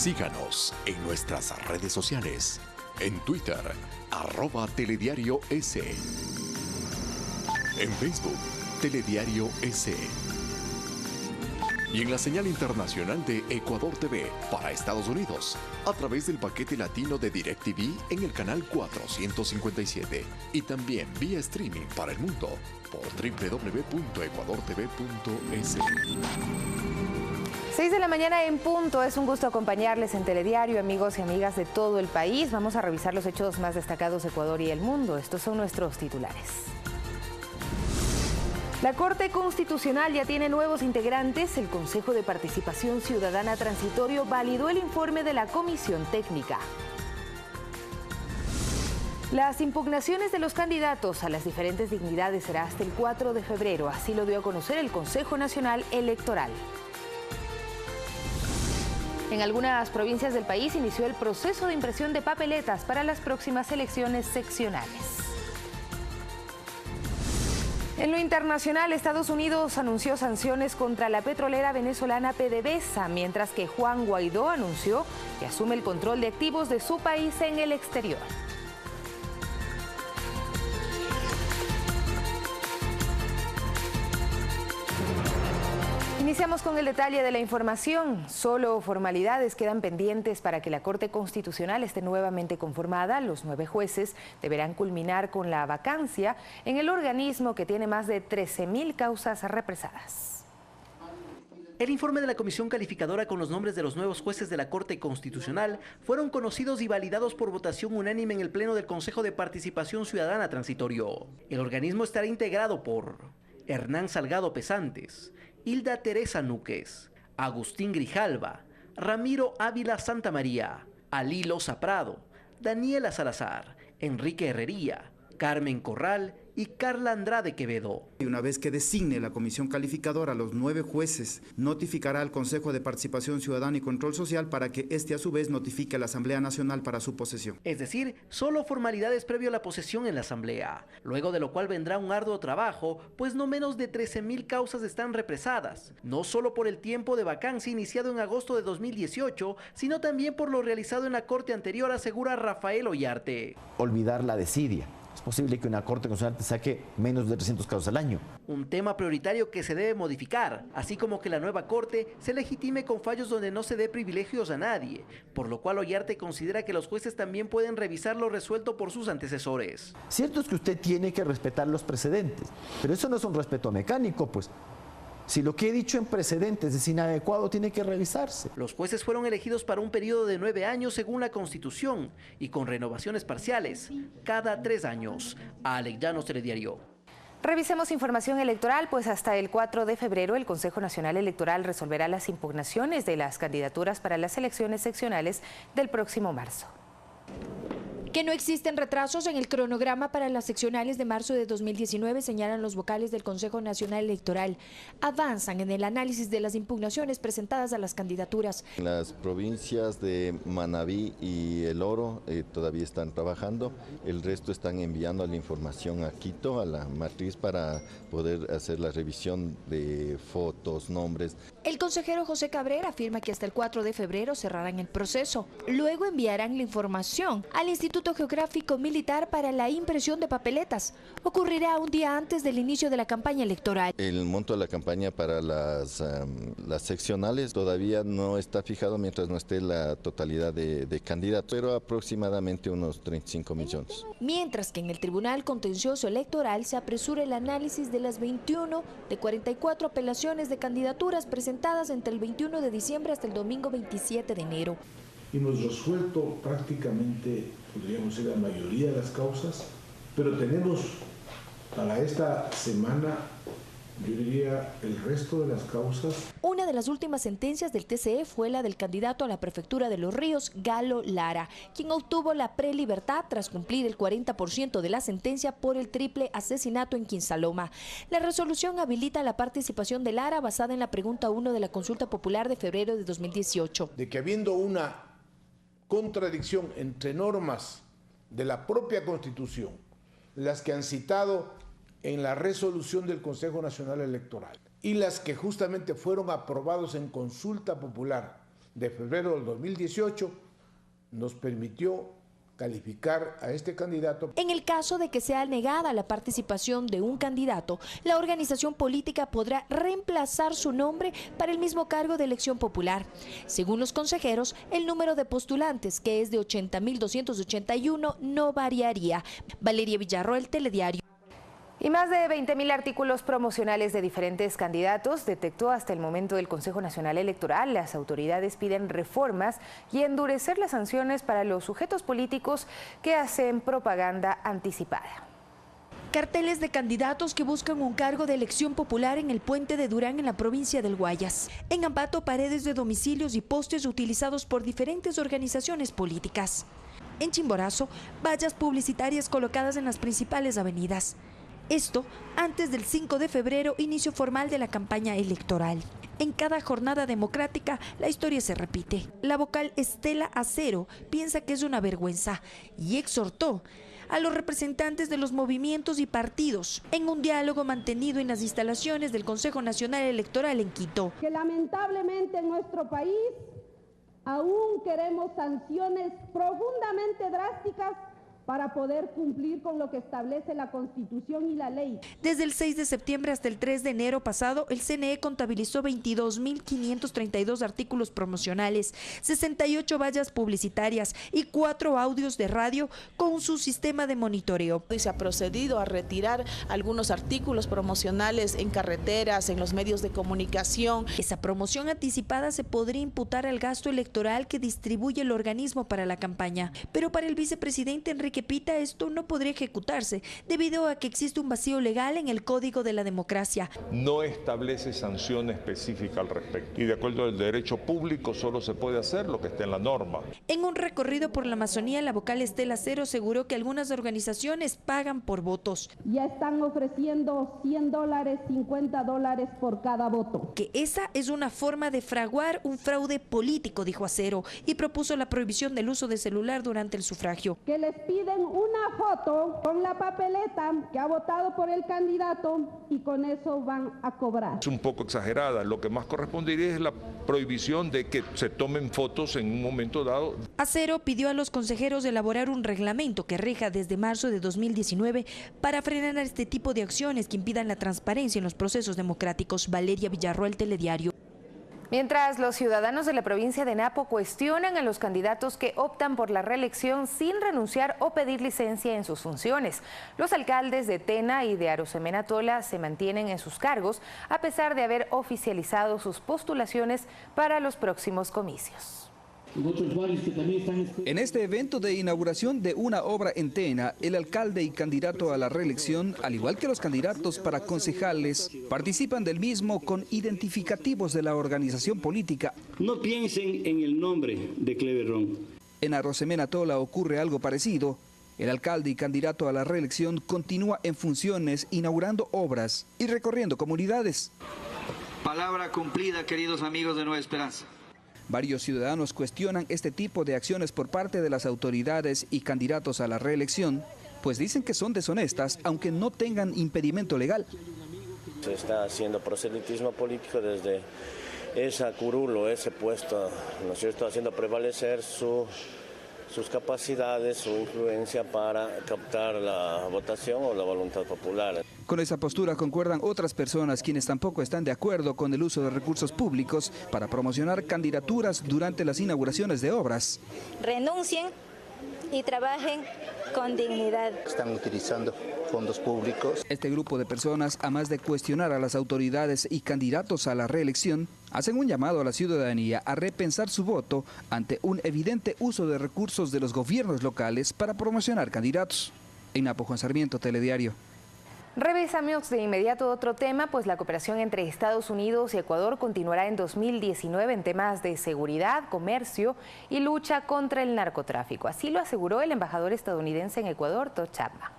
Síganos en nuestras redes sociales. En Twitter, @telediarios. En Facebook, Telediario S. Y en la señal internacional de Ecuador TV para Estados Unidos, a través del paquete latino de DirecTV en el canal 457 y también vía streaming para el mundo por www.ecuadortv.es. 6 de la mañana en punto. Es un gusto acompañarles en Telediario, amigos y amigas de todo el país. Vamos a revisar los hechos más destacados de Ecuador y el mundo. Estos son nuestros titulares. La Corte Constitucional ya tiene nuevos integrantes. El Consejo de Participación Ciudadana Transitorio validó el informe de la Comisión Técnica. Las impugnaciones de los candidatos a las diferentes dignidades será hasta el 4 de febrero. Así lo dio a conocer el Consejo Nacional Electoral. En algunas provincias del país inició el proceso de impresión de papeletas para las próximas elecciones seccionales. En lo internacional, Estados Unidos anunció sanciones contra la petrolera venezolana PDVSA, mientras que Juan Guaidó anunció que asume el control de activos de su país en el exterior. Iniciamos con el detalle de la información. Solo formalidades quedan pendientes para que la Corte Constitucional esté nuevamente conformada. Los 9 jueces deberán culminar con la vacancia en el organismo que tiene más de 13.000 causas represadas. El informe de la Comisión Calificadora con los nombres de los nuevos jueces de la Corte Constitucional fueron conocidos y validados por votación unánime en el Pleno del Consejo de Participación Ciudadana Transitorio. El organismo estará integrado por Hernán Salgado Pesantes, Hilda Teresa Núquez, Agustín Grijalva, Ramiro Ávila Santamaría, Ali Loza Prado, Daniela Salazar, Enrique Herrería, Carmen Corral y Carla Andrade Quevedo. Y una vez que designe la Comisión Calificadora los 9 jueces, notificará al Consejo de Participación Ciudadana y Control Social para que éste a su vez notifique a la Asamblea Nacional para su posesión. Es decir, solo formalidades previo a la posesión en la Asamblea, luego de lo cual vendrá un arduo trabajo, pues no menos de 13.000 causas están represadas, no solo por el tiempo de vacancia iniciado en agosto de 2018, sino también por lo realizado en la Corte anterior, asegura Rafael Ollarte. Olvidar la desidia. Es posible que una Corte Constitucional te saque menos de 300 casos al año. Un tema prioritario que se debe modificar, así como que la nueva Corte se legitime con fallos donde no se dé privilegios a nadie, por lo cual Ollarte considera que los jueces también pueden revisar lo resuelto por sus antecesores. Cierto es que usted tiene que respetar los precedentes, pero eso no es un respeto mecánico, pues. Si lo que he dicho en precedentes es inadecuado, tiene que revisarse. Los jueces fueron elegidos para un periodo de 9 años según la Constitución y con renovaciones parciales cada 3 años. Alex Llanos, Telediario. Revisemos información electoral, pues hasta el 4 de febrero el Consejo Nacional Electoral resolverá las impugnaciones de las candidaturas para las elecciones seccionales del próximo marzo. Que no existen retrasos en el cronograma para las seccionales de marzo de 2019, señalan los vocales del Consejo Nacional Electoral. Avanzan en el análisis de las impugnaciones presentadas a las candidaturas. Las provincias de Manabí y El Oro todavía están trabajando, el resto están enviando la información a Quito, a la matriz, para poder hacer la revisión de fotos, nombres. El consejero José Cabrera afirma que hasta el 4 de febrero cerrarán el proceso. Luego enviarán la información al Instituto Geográfico Militar para la impresión de papeletas. Ocurrirá un día antes del inicio de la campaña electoral. El monto de la campaña para las seccionales todavía no está fijado mientras no esté la totalidad de candidatos, pero aproximadamente unos 35 millones. Mientras que en el Tribunal Contencioso Electoral se apresura el análisis de las 21 de 44 apelaciones de candidaturas presentadas entre el 21 de diciembre hasta el domingo 27 de enero. Hemos resuelto prácticamente, podríamos decir, la mayoría de las causas, pero tenemos para esta semana, yo diría, el resto de las causas. Una de las últimas sentencias del TCE fue la del candidato a la prefectura de Los Ríos, Galo Lara, quien obtuvo la prelibertad tras cumplir el 40% de la sentencia por el triple asesinato en Quinsaloma. La resolución habilita la participación de Lara basada en la pregunta 1 de la consulta popular de febrero de 2018. De que habiendo una contradicción entre normas de la propia Constitución, las que han citado en la resolución del Consejo Nacional Electoral y las que justamente fueron aprobados en consulta popular de febrero del 2018 nos permitió calificar a este candidato. En el caso de que sea negada la participación de un candidato, la organización política podrá reemplazar su nombre para el mismo cargo de elección popular. Según los consejeros, el número de postulantes, que es de 80.281, no variaría. Valeria Villarroel, Telediario. Y más de 20.000 artículos promocionales de diferentes candidatos detectó hasta el momento el Consejo Nacional Electoral. Las autoridades piden reformas y endurecer las sanciones para los sujetos políticos que hacen propaganda anticipada. Carteles de candidatos que buscan un cargo de elección popular en el puente de Durán en la provincia del Guayas. En Ambato, paredes de domicilios y postes utilizados por diferentes organizaciones políticas. En Chimborazo, vallas publicitarias colocadas en las principales avenidas. Esto antes del 5 de febrero, inicio formal de la campaña electoral. En cada jornada democrática, la historia se repite. La vocal Estela Acero piensa que es una vergüenza y exhortó a los representantes de los movimientos y partidos en un diálogo mantenido en las instalaciones del Consejo Nacional Electoral en Quito. Que lamentablemente en nuestro país aún queremos sanciones profundamente drásticas para poder cumplir con lo que establece la Constitución y la ley. Desde el 6 de septiembre hasta el 3 de enero pasado, el CNE contabilizó 22.532 artículos promocionales, 68 vallas publicitarias y 4 audios de radio con su sistema de monitoreo. Se ha procedido a retirar algunos artículos promocionales en carreteras, en los medios de comunicación. Esa promoción anticipada se podría imputar al gasto electoral que distribuye el organismo para la campaña, pero para el vicepresidente Enrique Pita esto no podría ejecutarse debido a que existe un vacío legal en el Código de la Democracia. No establece sanción específica al respecto y de acuerdo al derecho público solo se puede hacer lo que esté en la norma. En un recorrido por la Amazonía, la vocal Estela Acero aseguró que algunas organizaciones pagan por votos. Ya están ofreciendo $100, $50 por cada voto. Que esa es una forma de fraguar un fraude político, dijo Acero, y propuso la prohibición del uso de celular durante el sufragio. Que les piden una foto con la papeleta que ha votado por el candidato y con eso van a cobrar. Es un poco exagerada, lo que más correspondería es la prohibición de que se tomen fotos en un momento dado. Acero pidió a los consejeros elaborar un reglamento que rija desde marzo de 2019 para frenar este tipo de acciones que impidan la transparencia en los procesos democráticos. Valeria Villarroel, Telediario. Mientras los ciudadanos de la provincia de Napo cuestionan a los candidatos que optan por la reelección sin renunciar o pedir licencia en sus funciones. Los alcaldes de Tena y de Arosemena Tola se mantienen en sus cargos a pesar de haber oficializado sus postulaciones para los próximos comicios. En este evento de inauguración de una obra en Tena, el alcalde y candidato a la reelección, al igual que los candidatos para concejales, participan del mismo con identificativos de la organización política. No piensen en el nombre de Cleverón. En Arosemena Tola ocurre algo parecido. El alcalde y candidato a la reelección continúa en funciones, inaugurando obras y recorriendo comunidades. Palabra cumplida, queridos amigos de Nueva Esperanza. Varios ciudadanos cuestionan este tipo de acciones por parte de las autoridades y candidatos a la reelección, pues dicen que son deshonestas, aunque no tengan impedimento legal. Se está haciendo proselitismo político desde esa curulo, ese puesto, ¿no es cierto?, haciendo prevalecer sus capacidades, su influencia para captar la votación o la voluntad popular. Con esa postura concuerdan otras personas quienes tampoco están de acuerdo con el uso de recursos públicos para promocionar candidaturas durante las inauguraciones de obras. Renuncien y trabajen con dignidad. Están utilizando fondos públicos. Este grupo de personas, a más de cuestionar a las autoridades y candidatos a la reelección, hacen un llamado a la ciudadanía a repensar su voto ante un evidente uso de recursos de los gobiernos locales para promocionar candidatos. En Napo, Juan Sarmiento, Telediario. Revisamos de inmediato otro tema, pues la cooperación entre Estados Unidos y Ecuador continuará en 2019 en temas de seguridad, comercio y lucha contra el narcotráfico. Así lo aseguró el embajador estadounidense en Ecuador, Todd Chapman.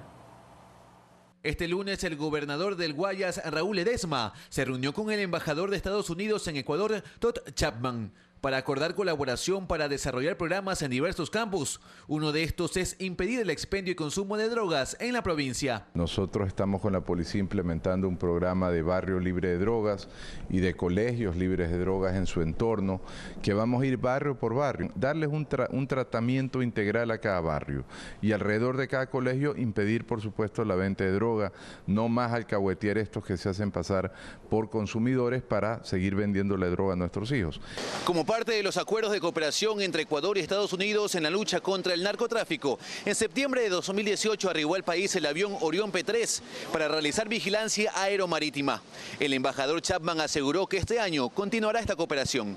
Este lunes el gobernador del Guayas, Raúl Ledesma, se reunió con el embajador de Estados Unidos en Ecuador, Todd Chapman. para acordar colaboración para desarrollar programas en diversos campus. Uno de estos es impedir el expendio y consumo de drogas en la provincia. Nosotros estamos con la policía implementando un programa de barrio libre de drogas y de colegios libres de drogas en su entorno, que vamos a ir barrio por barrio, darles un tratamiento integral a cada barrio y alrededor de cada colegio impedir, por supuesto, la venta de droga, no más alcahuetear estos que se hacen pasar por consumidores para seguir vendiéndole droga a nuestros hijos. Como parte de los acuerdos de cooperación entre Ecuador y Estados Unidos en la lucha contra el narcotráfico, en septiembre de 2018 arribó al país el avión Orión P3 para realizar vigilancia aeromarítima. El embajador Chapman aseguró que este año continuará esta cooperación.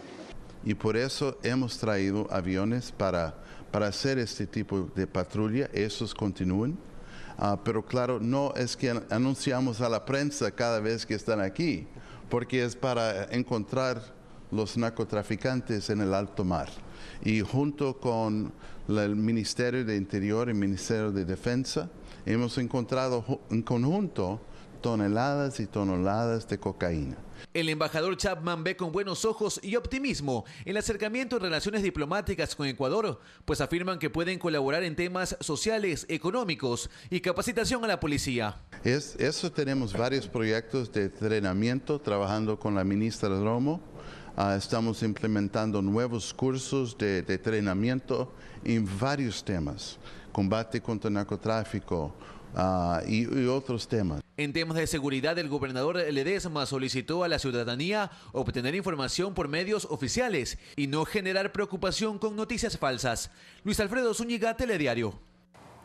Y por eso hemos traído aviones para hacer este tipo de patrulla, esos continúan. Pero claro, no es que anunciamos a la prensa cada vez que están aquí, porque es para encontrar los narcotraficantes en el alto mar. Y junto con el Ministerio de Interior y el Ministerio de Defensa, hemos encontrado en conjunto toneladas y toneladas de cocaína. El embajador Chapman ve con buenos ojos y optimismo el acercamiento en relaciones diplomáticas con Ecuador, pues afirman que pueden colaborar en temas sociales, económicos y capacitación a la policía. Eso tenemos varios proyectos de entrenamiento trabajando con la ministra Romo. Estamos implementando nuevos cursos de entrenamiento en varios temas, combate contra el narcotráfico y otros temas. En temas de seguridad, el gobernador Ledesma solicitó a la ciudadanía obtener información por medios oficiales y no generar preocupación con noticias falsas. Luis Alfredo Zúñiga, Telediario.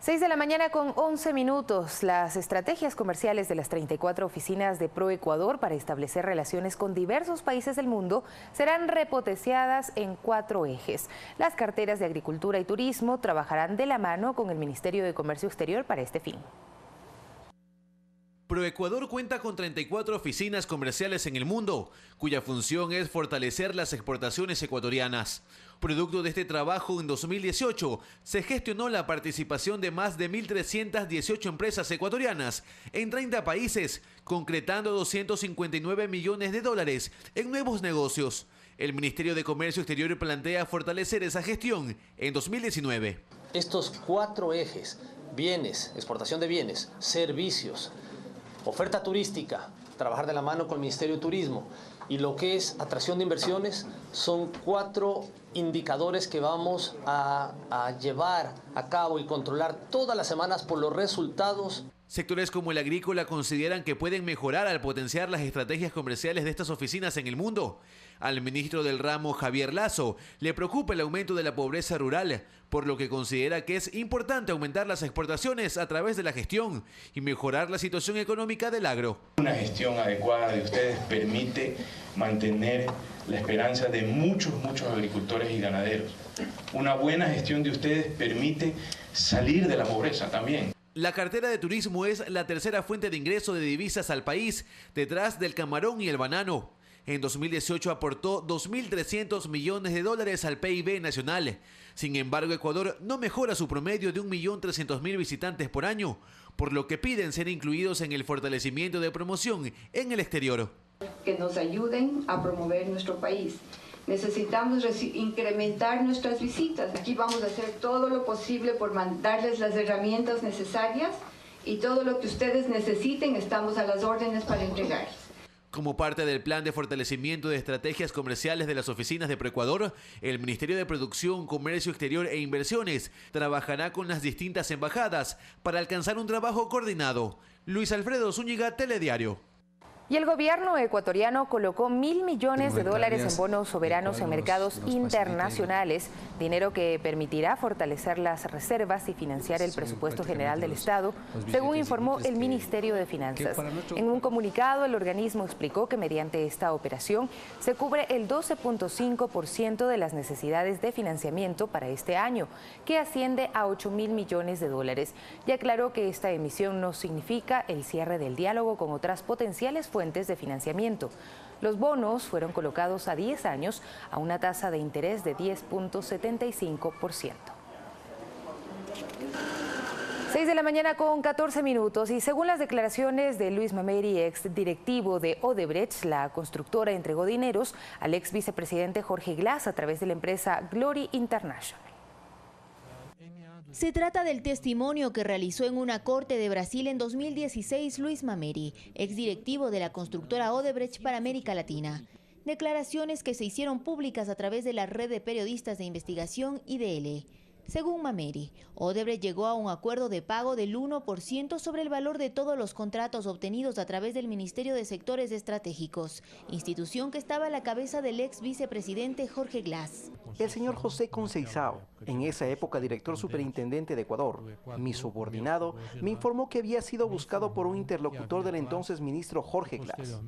6 de la mañana con 11 minutos. Las estrategias comerciales de las 34 oficinas de ProEcuador para establecer relaciones con diversos países del mundo serán repotenciadas en 4 ejes. Las carteras de Agricultura y Turismo trabajarán de la mano con el Ministerio de Comercio Exterior para este fin. ProEcuador cuenta con 34 oficinas comerciales en el mundo, cuya función es fortalecer las exportaciones ecuatorianas. Producto de este trabajo, en 2018 se gestionó la participación de más de 1.318 empresas ecuatorianas en 30 países, concretando 259 millones de dólares en nuevos negocios. El Ministerio de Comercio Exterior plantea fortalecer esa gestión en 2019. Estos 4 ejes, bienes, exportación de bienes, servicios, oferta turística, trabajar de la mano con el Ministerio de Turismo y lo que es atracción de inversiones, son 4 indicadores que vamos a llevar a cabo y controlar todas las semanas por los resultados. Sectores como el agrícola consideran que pueden mejorar al potenciar las estrategias comerciales de estas oficinas en el mundo. Al ministro del ramo, Javier Lazo, le preocupa el aumento de la pobreza rural, por lo que considera que es importante aumentar las exportaciones a través de la gestión y mejorar la situación económica del agro. Una gestión adecuada de ustedes permite mantener la esperanza de muchos agricultores y ganaderos. Una buena gestión de ustedes permite salir de la pobreza también. La cartera de turismo es la tercera fuente de ingreso de divisas al país, detrás del camarón y el banano. En 2018 aportó 2.300 millones de dólares al PIB nacional. Sin embargo, Ecuador no mejora su promedio de 1.300.000 visitantes por año, por lo que piden ser incluidos en el fortalecimiento de promoción en el exterior. Que nos ayuden a promover nuestro país. Necesitamos incrementar nuestras visitas. Aquí vamos a hacer todo lo posible por darles las herramientas necesarias y todo lo que ustedes necesiten estamos a las órdenes para entregarles. Como parte del plan de fortalecimiento de estrategias comerciales de las oficinas de ProEcuador, el Ministerio de Producción, Comercio Exterior e Inversiones trabajará con las distintas embajadas para alcanzar un trabajo coordinado. Luis Alfredo Zúñiga, Telediario. Y el gobierno ecuatoriano colocó $1.000 millones de dólares en bonos soberanos en mercados internacionales, dinero que permitirá fortalecer las reservas y financiar el presupuesto general del Estado, según informó el Ministerio de Finanzas. En un comunicado, el organismo explicó que mediante esta operación se cubre el 12.5% de las necesidades de financiamiento para este año, que asciende a $8.000 millones de dólares, y aclaró que esta emisión no significa el cierre del diálogo con otras potenciales fuentes de financiamiento. Los bonos fueron colocados a 10 años a una tasa de interés de 10.75%. 6 de la mañana con 14 minutos y según las declaraciones de Luis Mameri, ex directivo de Odebrecht, la constructora entregó dineros al ex vicepresidente Jorge Glass a través de la empresa Glory International. Se trata del testimonio que realizó en una corte de Brasil en 2016 Luis Mameri, ex directivo de la constructora Odebrecht para América Latina. Declaraciones que se hicieron públicas a través de la red de periodistas de investigación IDL. Según Mameri, Odebrecht llegó a un acuerdo de pago del 1% sobre el valor de todos los contratos obtenidos a través del Ministerio de Sectores Estratégicos, institución que estaba a la cabeza del ex vicepresidente Jorge Glass. El señor José Conceizao, en esa época director superintendente de Ecuador, mi subordinado, me informó que había sido buscado por un interlocutor del entonces ministro Jorge Glass.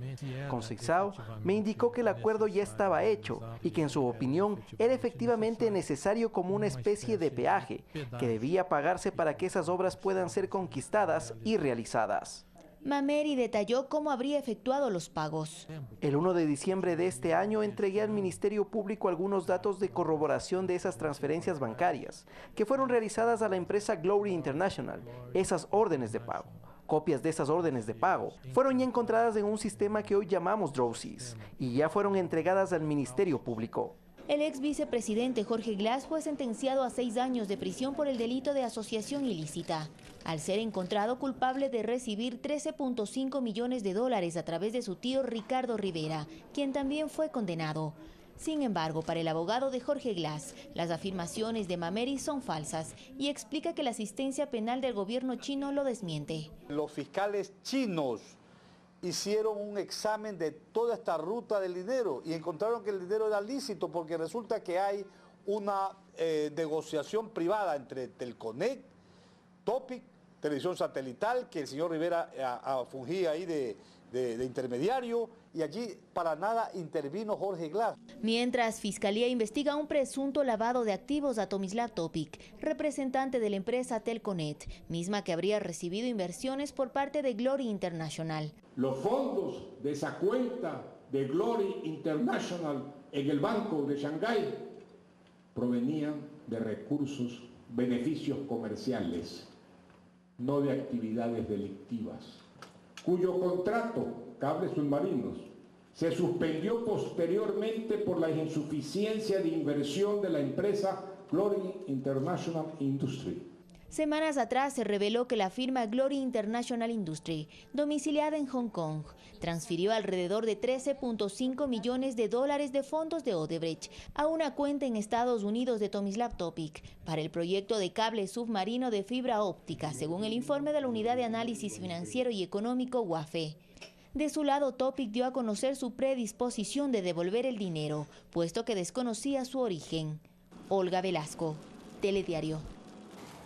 Conceizao me indicó que el acuerdo ya estaba hecho y que en su opinión era efectivamente necesario como una especie de peaje que debía pagarse para que esas obras puedan ser conquistadas y realizadas. Mameri detalló cómo habría efectuado los pagos. El 1 de diciembre de este año entregué al Ministerio Público algunos datos de corroboración de esas transferencias bancarias que fueron realizadas a la empresa Glory International, esas órdenes de pago. Copias de esas órdenes de pago fueron ya encontradas en un sistema que hoy llamamos DROSIS y ya fueron entregadas al Ministerio Público. El ex vicepresidente Jorge Glass fue sentenciado a 6 años de prisión por el delito de asociación ilícita, al ser encontrado culpable de recibir 13.5 millones de dólares a través de su tío Ricardo Rivera, quien también fue condenado. Sin embargo, para el abogado de Jorge Glass, las afirmaciones de Mameri son falsas y explica que la asistencia penal del gobierno chino lo desmiente. Los fiscales chinos hicieron un examen de toda esta ruta del dinero y encontraron que el dinero era lícito porque resulta que hay una negociación privada entre Telconet, Topic, Televisión Satelital, que el señor Rivera fungía ahí de intermediario, y allí para nada intervino Jorge Glass. Mientras, Fiscalía investiga un presunto lavado de activos a Tomislav Topic, representante de la empresa Telconet, misma que habría recibido inversiones por parte de Glory International. Los fondos de esa cuenta de Glory International en el Banco de Shanghái provenían de recursos, beneficios comerciales, no de actividades delictivas, cuyo contrato, cables submarinos, se suspendió posteriormente por la insuficiencia de inversión de la empresa Glory International Industry. Semanas atrás se reveló que la firma Glory International Industry, domiciliada en Hong Kong, transfirió alrededor de 13.5 millones de dólares de fondos de Odebrecht a una cuenta en Estados Unidos de Tomislav Topic para el proyecto de cable submarino de fibra óptica, según el informe de la Unidad de Análisis Financiero y Económico UAFE. De su lado, Topic dio a conocer su predisposición de devolver el dinero, puesto que desconocía su origen. Olga Velasco, Telediario.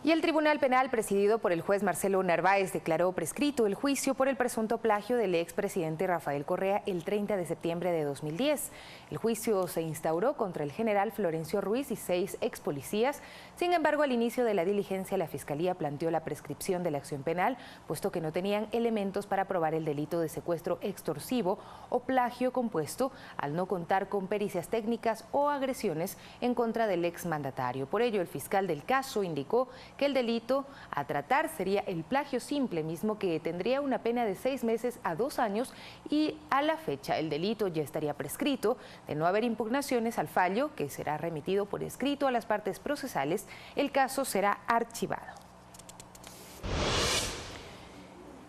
Y el Tribunal Penal, presidido por el juez Marcelo Narváez, declaró prescrito el juicio por el presunto plagio del expresidente Rafael Correa el 30 de septiembre de 2010. El juicio se instauró contra el general Florencio Ruiz y 6 ex policías. Sin embargo, al inicio de la diligencia, la Fiscalía planteó la prescripción de la acción penal, puesto que no tenían elementos para probar el delito de secuestro extorsivo o plagio compuesto, al no contar con pericias técnicas o agresiones en contra del exmandatario. Por ello, el fiscal del caso indicó que el delito a tratar sería el plagio simple, mismo que tendría una pena de 6 meses a 2 años, y a la fecha el delito ya estaría prescrito. De no haber impugnaciones al fallo, que será remitido por escrito a las partes procesales, el caso será archivado.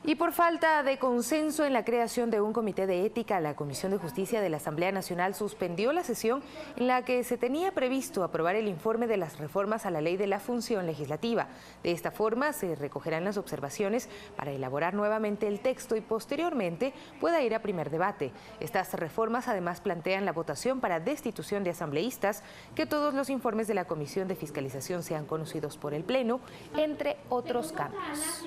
Y por falta de consenso en la creación de un comité de ética, la Comisión de Justicia de la Asamblea Nacional suspendió la sesión en la que se tenía previsto aprobar el informe de las reformas a la Ley de la Función Legislativa. De esta forma se recogerán las observaciones para elaborar nuevamente el texto y posteriormente pueda ir a primer debate. Estas reformas además plantean la votación para destitución de asambleístas, que todos los informes de la Comisión de Fiscalización sean conocidos por el Pleno, entre otros cambios.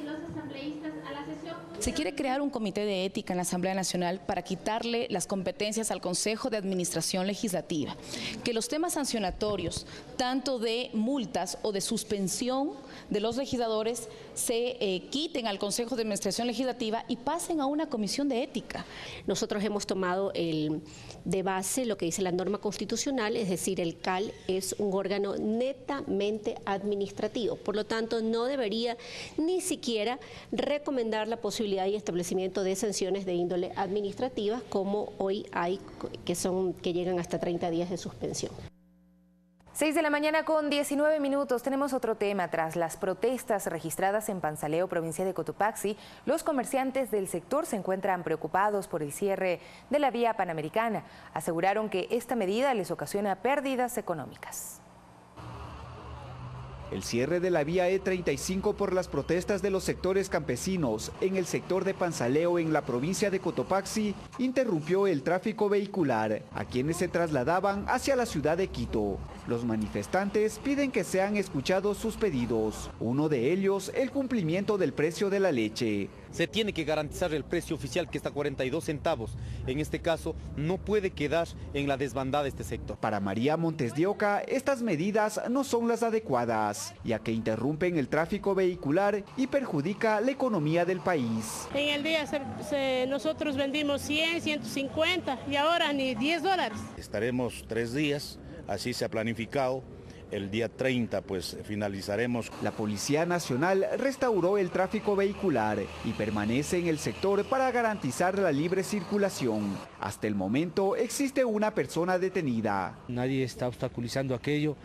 Se quiere crear un comité de ética en la Asamblea Nacional para quitarle las competencias al Consejo de Administración Legislativa. Que los temas sancionatorios, tanto de multas o de suspensión de los legisladores, se quiten al Consejo de Administración Legislativa y pasen a una comisión de ética. Nosotros hemos tomado de base lo que dice la norma constitucional, es decir, el CAL es un órgano netamente administrativo, por lo tanto no debería ni siquiera recomendar la posibilidad y establecimiento de sanciones de índole administrativa como hoy hay, que llegan hasta 30 días de suspensión. 6 de la mañana con 19 minutos. Tenemos otro tema. Tras las protestas registradas en Pansaleo, provincia de Cotopaxi, los comerciantes del sector se encuentran preocupados por el cierre de la vía panamericana. Aseguraron que esta medida les ocasiona pérdidas económicas. El cierre de la vía E35 por las protestas de los sectores campesinos en el sector de Pansaleo en la provincia de Cotopaxi interrumpió el tráfico vehicular a quienes se trasladaban hacia la ciudad de Quito. Los manifestantes piden que sean escuchados sus pedidos. Uno de ellos, el cumplimiento del precio de la leche. Se tiene que garantizar el precio oficial, que está a 42 centavos. En este caso, no puede quedar en la desbandada este sector. Para María Montes de Oca, estas medidas no son las adecuadas, ya que interrumpen el tráfico vehicular y perjudica la economía del país. En el día nosotros vendimos 100, 150 y ahora ni $10. Estaremos 3 días, así se ha planificado. El día 30 pues finalizaremos. La Policía Nacional restauró el tráfico vehicular y permanece en el sector para garantizar la libre circulación. Hasta el momento existe una persona detenida. Nadie está obstaculizando aquello,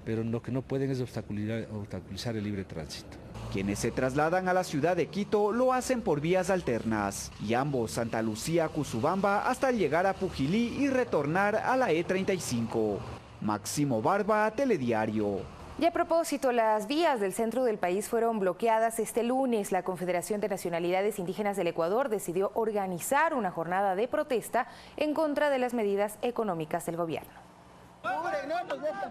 pero lo que no pueden es obstaculizar el libre tránsito. Quienes se trasladan a la ciudad de Quito lo hacen por vías alternas, y ambos Santa Lucía, Cusubamba, hasta llegar a Pujilí y retornar a la E35. Máximo Barba, Telediario. Y a propósito, las vías del centro del país fueron bloqueadas este lunes. La Confederación de Nacionalidades Indígenas del Ecuador decidió organizar una jornada de protesta en contra de las medidas económicas del gobierno.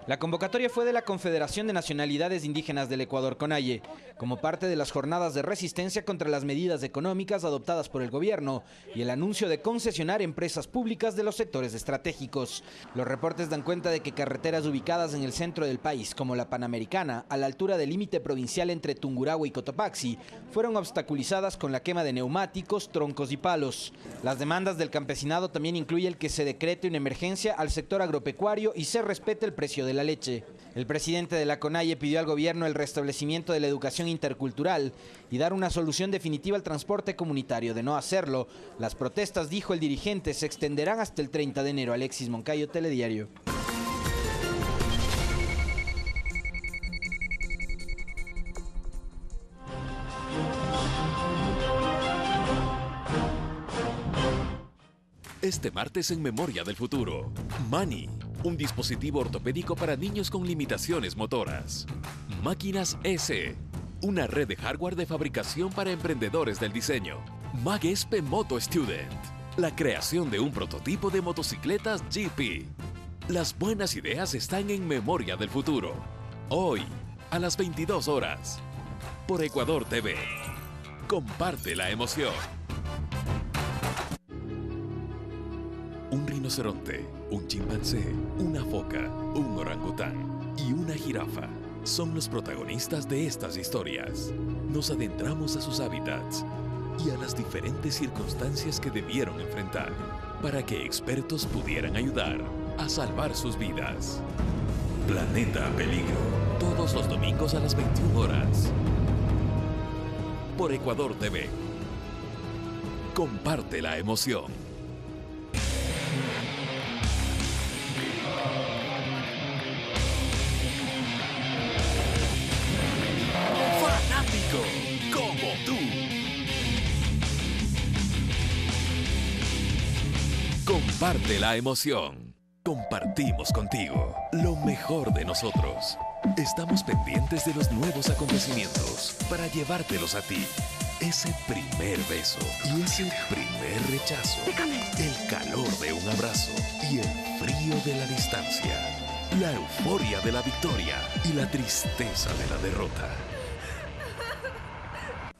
La convocatoria fue de la Confederación de Nacionalidades Indígenas del Ecuador, CONAIE, como parte de las jornadas de resistencia contra las medidas económicas adoptadas por el gobierno y el anuncio de concesionar empresas públicas de los sectores estratégicos. Los reportes dan cuenta de que carreteras ubicadas en el centro del país, como la Panamericana, a la altura del límite provincial entre Tungurahua y Cotopaxi, fueron obstaculizadas con la quema de neumáticos, troncos y palos. Las demandas del campesinado también incluyen el que se decrete una emergencia al sector agropecuario y se respete el precio de la leche. El presidente de la CONAIE pidió al gobierno el restablecimiento de la educación intercultural y dar una solución definitiva al transporte comunitario. De no hacerlo, las protestas, dijo el dirigente, se extenderán hasta el 30 de enero. Alexis Moncayo, Telediario. Este martes en Memoria del Futuro, Mani, un dispositivo ortopédico para niños con limitaciones motoras. Máquinas S, una red de hardware de fabricación para emprendedores del diseño. Magespe Moto Student, la creación de un prototipo de motocicletas GP. Las buenas ideas están en Memoria del Futuro. Hoy, a las 22 horas, por Ecuador TV. Comparte la emoción. Un rinoceronte, un chimpancé, una foca, un orangután y una jirafa son los protagonistas de estas historias. Nos adentramos a sus hábitats y a las diferentes circunstancias que debieron enfrentar para que expertos pudieran ayudar a salvar sus vidas. Planeta Peligro, todos los domingos a las 21 horas. Por Ecuador TV. Comparte la emoción. Como tú. Comparte la emoción. Compartimos contigo lo mejor de nosotros. Estamos pendientes de los nuevos acontecimientos para llevártelos a ti. Ese primer beso y ese primer rechazo. El calor de un abrazo y el frío de la distancia. La euforia de la victoria y la tristeza de la derrota.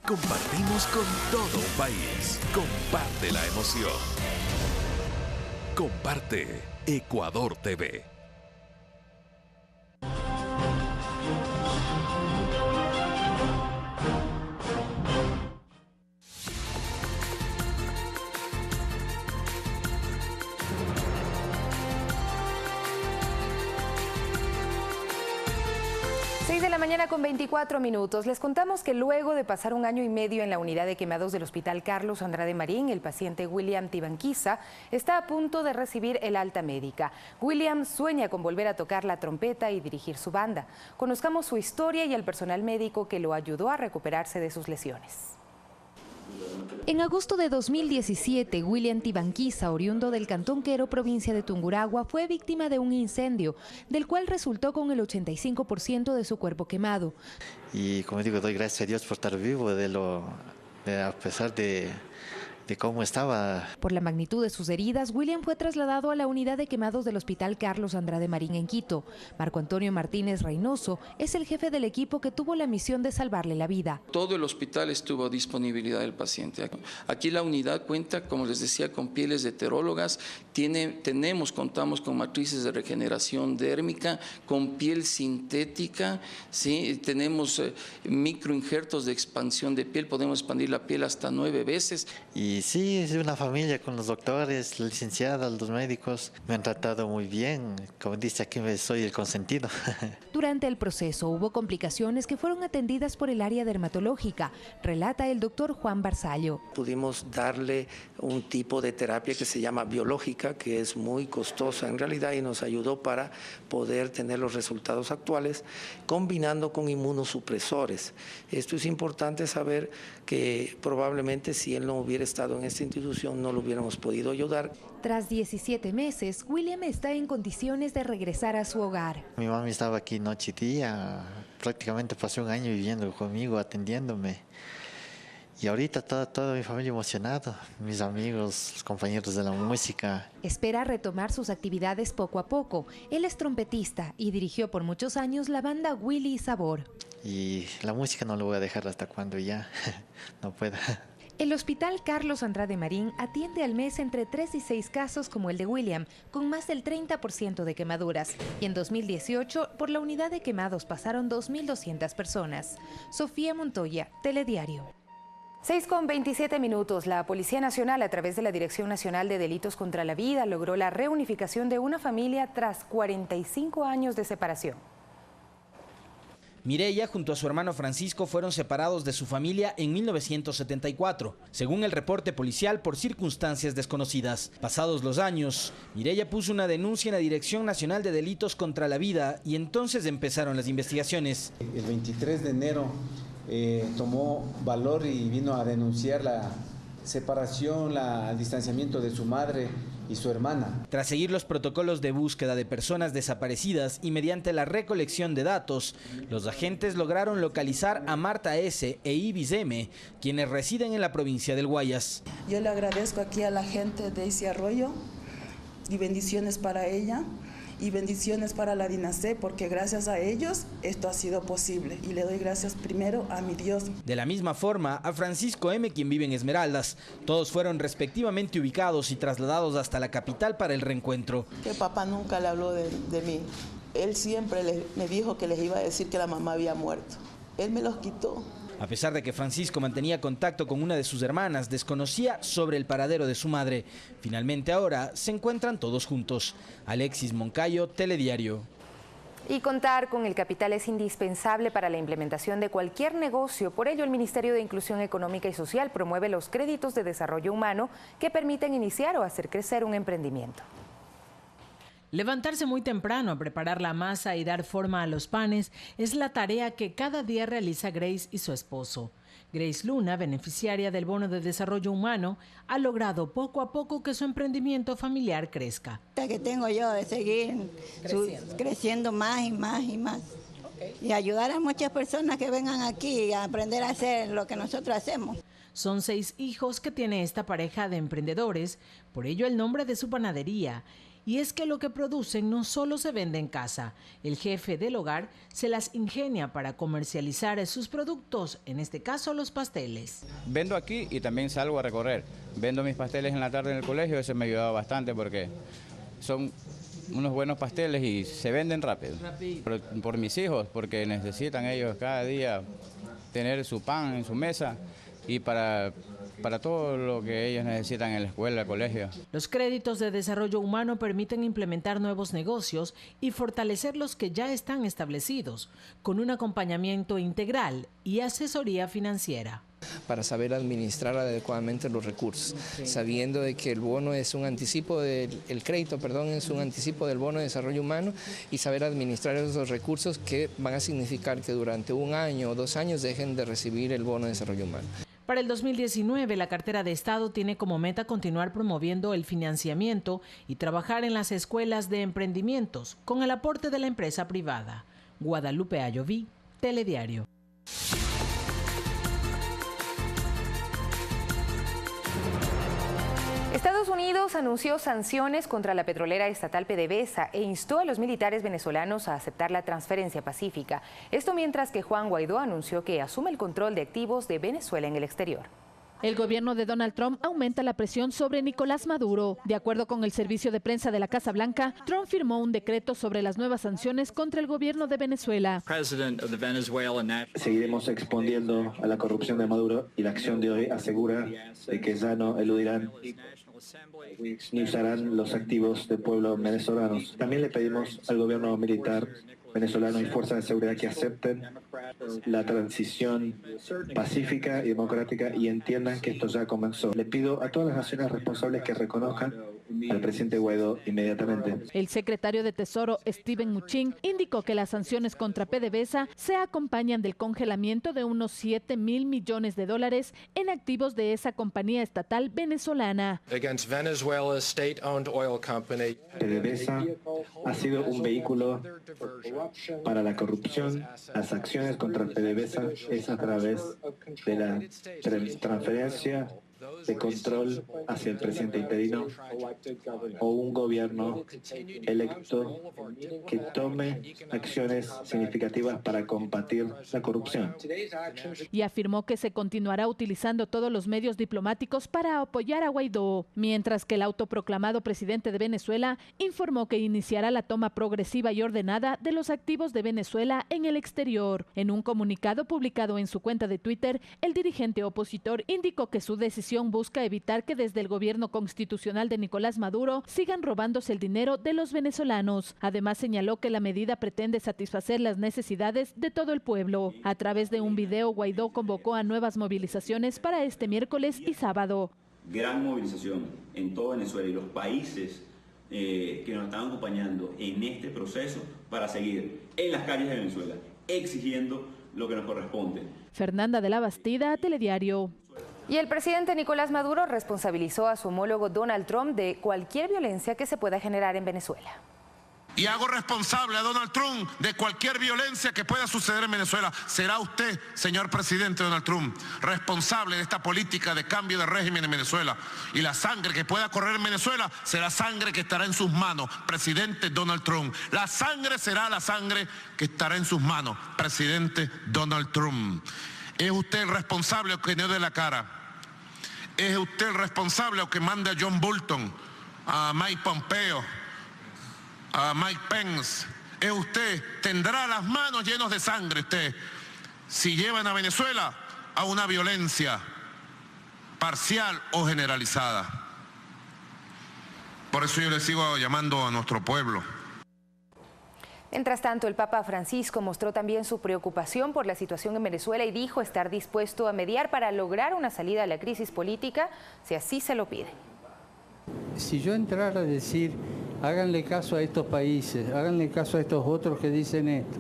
Compartimos con todo un país. Comparte la emoción. Comparte Ecuador TV. Mañana con 24 minutos. Les contamos que luego de pasar 1 año y medio en la unidad de quemados del Hospital Carlos Andrade Marín, el paciente William Tibanquiza está a punto de recibir el alta médica. William sueña con volver a tocar la trompeta y dirigir su banda. Conozcamos su historia y el personal médico que lo ayudó a recuperarse de sus lesiones. En agosto de 2017, William Tibanquiza, oriundo del Cantón Quero, provincia de Tungurahua, fue víctima de un incendio, del cual resultó con el 85% de su cuerpo quemado. Y como digo, doy gracias a Dios por estar vivo, a pesar de cómo estaba. Por la magnitud de sus heridas, William fue trasladado a la unidad de quemados del Hospital Carlos Andrade Marín en Quito. Marco Antonio Martínez Reynoso es el jefe del equipo que tuvo la misión de salvarle la vida. Todo el hospital estuvo a disponibilidad del paciente. Aquí la unidad cuenta, como les decía, con pieles de terólogas, contamos con matrices de regeneración dérmica, con piel sintética, ¿sí? Tenemos microinjertos de expansión de piel, podemos expandir la piel hasta 9 veces. Y sí, es una familia con los doctores, la licenciada, los médicos. Me han tratado muy bien. Como dice aquí, soy el consentido. Durante el proceso hubo complicaciones que fueron atendidas por el área dermatológica, relata el doctor Juan Barzallo. Pudimos darle un tipo de terapia que se llama biológica, que es muy costosa en realidad y nos ayudó para poder tener los resultados actuales, combinando con inmunosupresores. Esto es importante saber que probablemente si él no hubiera estado en esta institución no lo hubiéramos podido ayudar. Tras 17 meses, William está en condiciones de regresar a su hogar. Mi mami estaba aquí noche y día, prácticamente pasó 1 año viviendo conmigo, atendiéndome. Y ahorita toda mi familia emocionada, mis amigos, los compañeros de la música. Espera retomar sus actividades poco a poco. Él es trompetista y dirigió por muchos años la banda Willy y Sabor. Y la música no lo voy a dejar hasta cuando ya no pueda. El Hospital Carlos Andrade Marín atiende al mes entre 3 y 6 casos como el de William, con más del 30% de quemaduras. Y en 2018, por la unidad de quemados pasaron 2.200 personas. Sofía Montoya, Telediario. 6:27 minutos. La Policía Nacional, a través de la Dirección Nacional de Delitos contra la Vida, logró la reunificación de una familia tras 45 años de separación. Mireya junto a su hermano Francisco fueron separados de su familia en 1974, según el reporte policial, por circunstancias desconocidas. Pasados los años, Mireya puso una denuncia en la Dirección Nacional de Delitos contra la Vida y entonces empezaron las investigaciones. El 23 de enero tomó valor y vino a denunciar la separación, el distanciamiento de su madre y su hermana. Tras seguir los protocolos de búsqueda de personas desaparecidas y mediante la recolección de datos, los agentes lograron localizar a Marta S. e Ibis M., quienes residen en la provincia del Guayas. Yo le agradezco aquí a la gente de ese arroyo y bendiciones para ella y bendiciones para la DINASEE, porque gracias a ellos esto ha sido posible y le doy gracias primero a mi Dios. De la misma forma, a Francisco M., quien vive en Esmeraldas. Todos fueron respectivamente ubicados y trasladados hasta la capital para el reencuentro. Que papá nunca le habló de mí. Él siempre me dijo que les iba a decir que la mamá había muerto. Él me los quitó. A pesar de que Francisco mantenía contacto con una de sus hermanas, desconocía sobre el paradero de su madre. Finalmente ahora se encuentran todos juntos. Alexis Moncayo, Telediario. Y contar con el capital es indispensable para la implementación de cualquier negocio. Por ello, el Ministerio de Inclusión Económica y Social promueve los créditos de desarrollo humano que permiten iniciar o hacer crecer un emprendimiento. Levantarse muy temprano a preparar la masa y dar forma a los panes es la tarea que cada día realiza Grace y su esposo. Grace Luna, beneficiaria del Bono de Desarrollo Humano, ha logrado poco a poco que su emprendimiento familiar crezca. La que tengo yo de seguir creciendo más y más y más. Y ayudar a muchas personas que vengan aquí a aprender a hacer lo que nosotros hacemos. Son 6 hijos que tiene esta pareja de emprendedores, por ello el nombre de su panadería. y es que lo que producen no solo se vende en casa. El jefe del hogar se las ingenia para comercializar sus productos, en este caso los pasteles. Vendo aquí y también salgo a recorrer. Vendo mis pasteles en la tarde en el colegio, eso me ha ayudado bastante porque son unos buenos pasteles y se venden rápido. Por mis hijos, porque necesitan ellos cada día tener su pan en su mesa y para todo lo que ellos necesitan en la escuela, el colegio. Los créditos de desarrollo humano permiten implementar nuevos negocios y fortalecer los que ya están establecidos, con un acompañamiento integral y asesoría financiera. Para saber administrar adecuadamente los recursos, sabiendo de que el bono es un anticipo el crédito, es un anticipo del bono de desarrollo humano, y saber administrar esos recursos que van a significar que durante 1 año o 2 años dejen de recibir el bono de desarrollo humano. Para el 2019, la cartera de Estado tiene como meta continuar promoviendo el financiamiento y trabajar en las escuelas de emprendimientos con el aporte de la empresa privada. Guadalupe Ayoví, Telediario. Estados Unidos anunció sanciones contra la petrolera estatal PDVSA e instó a los militares venezolanos a aceptar la transferencia pacífica. Esto mientras que Juan Guaidó anunció que asume el control de activos de Venezuela en el exterior. El gobierno de Donald Trump aumenta la presión sobre Nicolás Maduro. De acuerdo con el servicio de prensa de la Casa Blanca, Trump firmó un decreto sobre las nuevas sanciones contra el gobierno de Venezuela. Seguiremos exponiendo a la corrupción de Maduro y la acción de hoy asegura de que ya no eludirán ni usarán los activos del pueblo venezolano. También le pedimos al gobierno militar venezolano y fuerzas de seguridad que acepten la transición pacífica y democrática y entiendan que esto ya comenzó. Le pido a todas las naciones responsables que reconozcan al presidente Guaidó inmediatamente. El secretario de Tesoro, Steven Mnuchin, indicó que las sanciones contra PDVSA se acompañan del congelamiento de unos $7.000 millones en activos de esa compañía estatal venezolana. PDVSA ha sido un vehículo para la corrupción. Las acciones contra PDVSA es a través de la transferencia de control hacia el presidente interino o un gobierno electo que tome acciones significativas para combatir la corrupción. Y afirmó que se continuará utilizando todos los medios diplomáticos para apoyar a Guaidó, mientras que el autoproclamado presidente de Venezuela informó que iniciará la toma progresiva y ordenada de los activos de Venezuela en el exterior. En un comunicado publicado en su cuenta de Twitter, el dirigente opositor indicó que su decisión busca evitar que desde el gobierno constitucional de Nicolás Maduro sigan robándose el dinero de los venezolanos. Además, señaló que la medida pretende satisfacer las necesidades de todo el pueblo. A través de un video, Guaidó convocó a nuevas movilizaciones para este miércoles y sábado. Gran movilización en todo Venezuela y los países que nos están acompañando en este proceso para seguir en las calles de Venezuela exigiendo lo que nos corresponde. Fernanda de la Bastida, Telediario. Y el presidente Nicolás Maduro responsabilizó a su homólogo Donald Trump de cualquier violencia que se pueda generar en Venezuela. Y hago responsable a Donald Trump de cualquier violencia que pueda suceder en Venezuela. Será usted, señor presidente Donald Trump, responsable de esta política de cambio de régimen en Venezuela. Y la sangre que pueda correr en Venezuela será sangre que estará en sus manos, presidente Donald Trump. La sangre será la sangre que estará en sus manos, presidente Donald Trump. ¿Es usted el responsable o que no dé la cara? ¿Es usted el responsable o que mande a John Bolton, a Mike Pompeo, a Mike Pence? ¿Es usted? ¿Tendrá las manos llenas de sangre usted si llevan a Venezuela a una violencia parcial o generalizada? Por eso yo le sigo llamando a nuestro pueblo. Mientras tanto, el Papa Francisco mostró también su preocupación por la situación en Venezuela y dijo estar dispuesto a mediar para lograr una salida a la crisis política, si así se lo pide. Si yo entrara a decir, háganle caso a estos países, háganle caso a estos otros que dicen esto,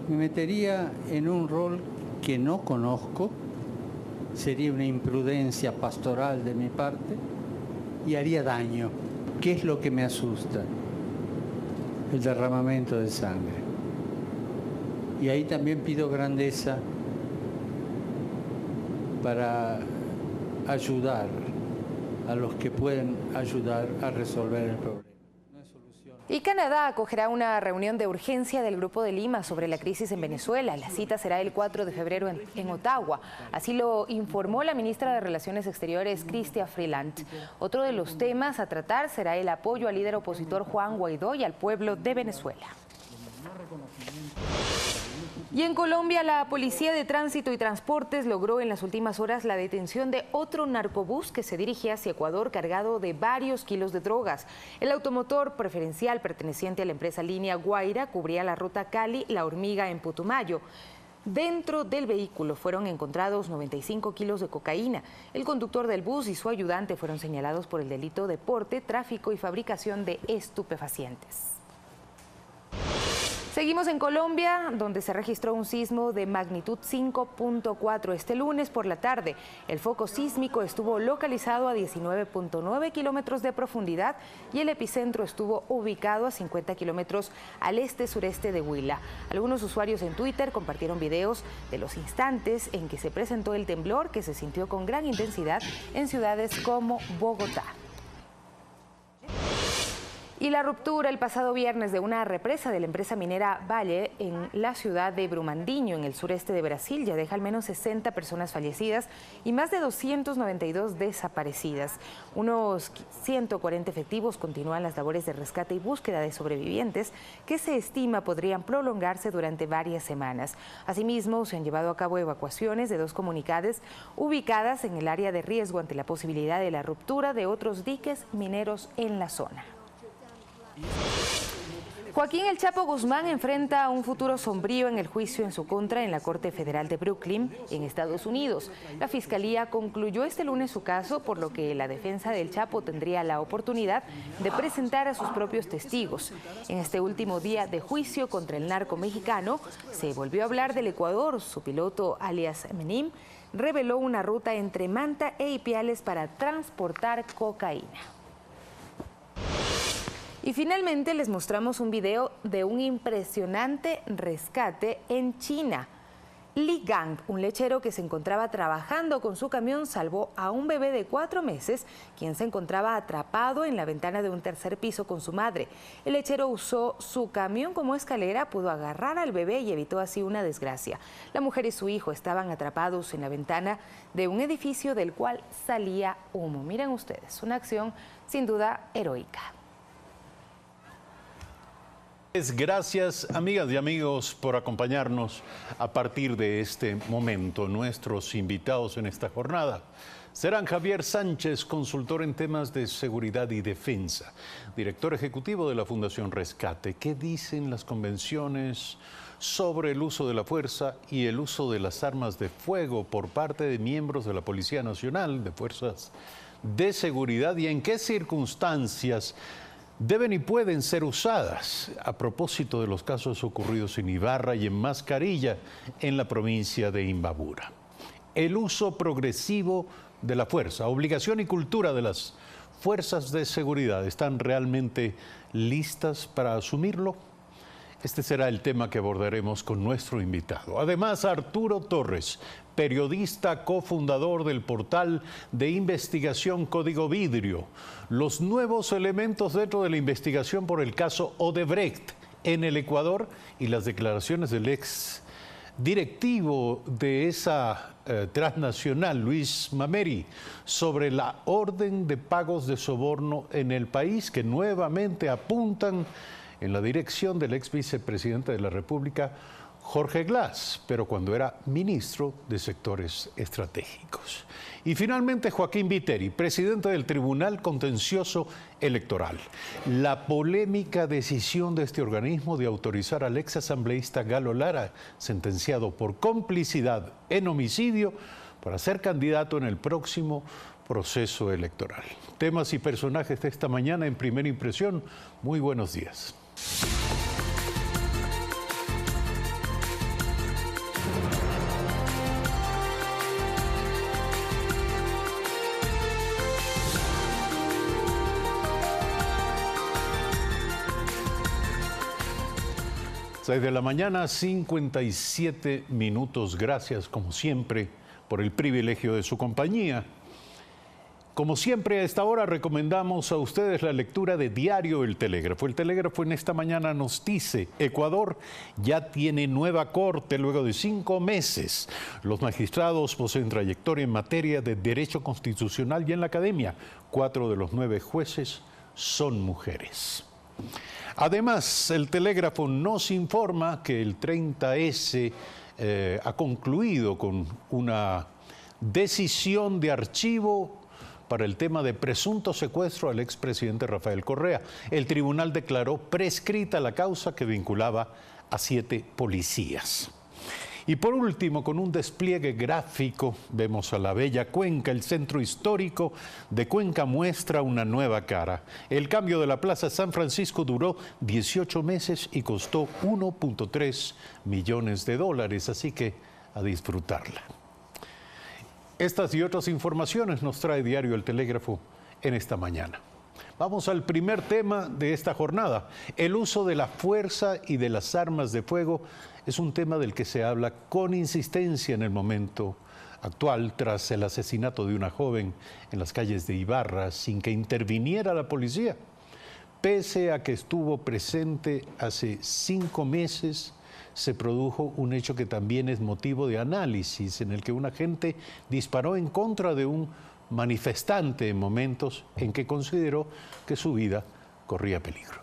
me metería en un rol que no conozco, sería una imprudencia pastoral de mi parte y haría daño. ¿Qué es lo que me asusta? El derramamiento de sangre. Y ahí también pido grandeza para ayudar a los que pueden ayudar a resolver el problema. Y Canadá acogerá una reunión de urgencia del Grupo de Lima sobre la crisis en Venezuela. La cita será el 4 de febrero en Ottawa. Así lo informó la ministra de Relaciones Exteriores, Chrystia Freeland. Otro de los temas a tratar será el apoyo al líder opositor Juan Guaidó y al pueblo de Venezuela. Y en Colombia, la Policía de Tránsito y Transportes logró en las últimas horas la detención de otro narcobús que se dirigía hacia Ecuador cargado de varios kilos de drogas. El automotor preferencial perteneciente a la empresa Línea Guaira cubría la ruta Cali-La Hormiga en Putumayo. Dentro del vehículo fueron encontrados 95 kilos de cocaína. El conductor del bus y su ayudante fueron señalados por el delito de porte, tráfico y fabricación de estupefacientes. Seguimos en Colombia, donde se registró un sismo de magnitud 5.4 este lunes por la tarde. El foco sísmico estuvo localizado a 19.9 kilómetros de profundidad y el epicentro estuvo ubicado a 50 kilómetros al este-sureste de Huila. Algunos usuarios en Twitter compartieron videos de los instantes en que se presentó el temblor, que se sintió con gran intensidad en ciudades como Bogotá. Y la ruptura el pasado viernes de una represa de la empresa minera Vale en la ciudad de Brumadinho, en el sureste de Brasil, ya deja al menos 60 personas fallecidas y más de 292 desaparecidas. Unos 140 efectivos continúan las labores de rescate y búsqueda de sobrevivientes que se estima podrían prolongarse durante varias semanas. Asimismo, se han llevado a cabo evacuaciones de 2 comunidades ubicadas en el área de riesgo ante la posibilidad de la ruptura de otros diques mineros en la zona. Joaquín El Chapo Guzmán enfrenta un futuro sombrío en el juicio en su contra en la Corte Federal de Brooklyn, en Estados Unidos. La Fiscalía concluyó este lunes su caso, por lo que la defensa del Chapo tendría la oportunidad de presentar a sus propios testigos. En este último día de juicio contra el narco mexicano, se volvió a hablar del Ecuador. Su piloto, alias Menim, reveló una ruta entre Manta e Ipiales para transportar cocaína. Y finalmente les mostramos un video de un impresionante rescate en China. Li Gang, un lechero que se encontraba trabajando con su camión, salvó a un bebé de 4 meses, quien se encontraba atrapado en la ventana de un tercer piso con su madre. El lechero usó su camión como escalera, pudo agarrar al bebé y evitó así una desgracia. La mujer y su hijo estaban atrapados en la ventana de un edificio del cual salía humo. Miren ustedes, una acción sin duda heroica. Gracias, amigas y amigos, por acompañarnos a partir de este momento. Nuestros invitados en esta jornada serán Javier Sánchez, consultor en temas de seguridad y defensa, director ejecutivo de la Fundación Rescate. ¿Qué dicen las convenciones sobre el uso de la fuerza y el uso de las armas de fuego por parte de miembros de la Policía Nacional, de Fuerzas de Seguridad, y en qué circunstancias deben y pueden ser usadas a propósito de los casos ocurridos en Ibarra y en Mascarilla, en la provincia de Imbabura? El uso progresivo de la fuerza, obligación y cultura de las fuerzas de seguridad, ¿están realmente listas para asumirlo? Este será el tema que abordaremos con nuestro invitado. Además, Arturo Torres, periodista cofundador del portal de investigación Código Vidrio. Los nuevos elementos dentro de la investigación por el caso Odebrecht en el Ecuador y las declaraciones del ex directivo de esa transnacional, Luis Mameri, sobre la orden de pagos de soborno en el país, que nuevamente apuntan en la dirección del ex vicepresidente de la República, Jorge Glass, pero cuando era ministro de sectores estratégicos. Y finalmente Joaquín Viteri, presidente del Tribunal Contencioso Electoral. La polémica decisión de este organismo de autorizar al ex asambleísta Galo Lara, sentenciado por complicidad en homicidio, para ser candidato en el próximo proceso electoral. Temas y personajes de esta mañana en Primera Impresión. Muy buenos días. Seis de la mañana, 57 minutos. Gracias, como siempre, por el privilegio de su compañía. Como siempre, a esta hora recomendamos a ustedes la lectura de Diario El Telégrafo. El Telégrafo en esta mañana nos dice: Ecuador ya tiene nueva corte luego de 5 meses. Los magistrados poseen trayectoria en materia de derecho constitucional y en la academia. 4 de los 9 jueces son mujeres. Además, el Telégrafo nos informa que el 30S ha concluido con una decisión de archivo para el tema de presunto secuestro al expresidente Rafael Correa. El tribunal declaró prescrita la causa que vinculaba a 7 policías. Y por último, con un despliegue gráfico, vemos a la bella Cuenca. El centro histórico de Cuenca muestra una nueva cara. El cambio de la Plaza San Francisco duró 18 meses y costó $1.3 millones, así que a disfrutarla. Estas y otras informaciones nos trae Diario El Telégrafo en esta mañana. Vamos al primer tema de esta jornada. El uso de la fuerza y de las armas de fuego es un tema del que se habla con insistencia en el momento actual tras el asesinato de una joven en las calles de Ibarra sin que interviniera la policía. Pese a que estuvo presente hace 5 meses, se produjo un hecho que también es motivo de análisis, en el que un agente disparó en contra de un manifestante en momentos en que consideró que su vida corría peligro.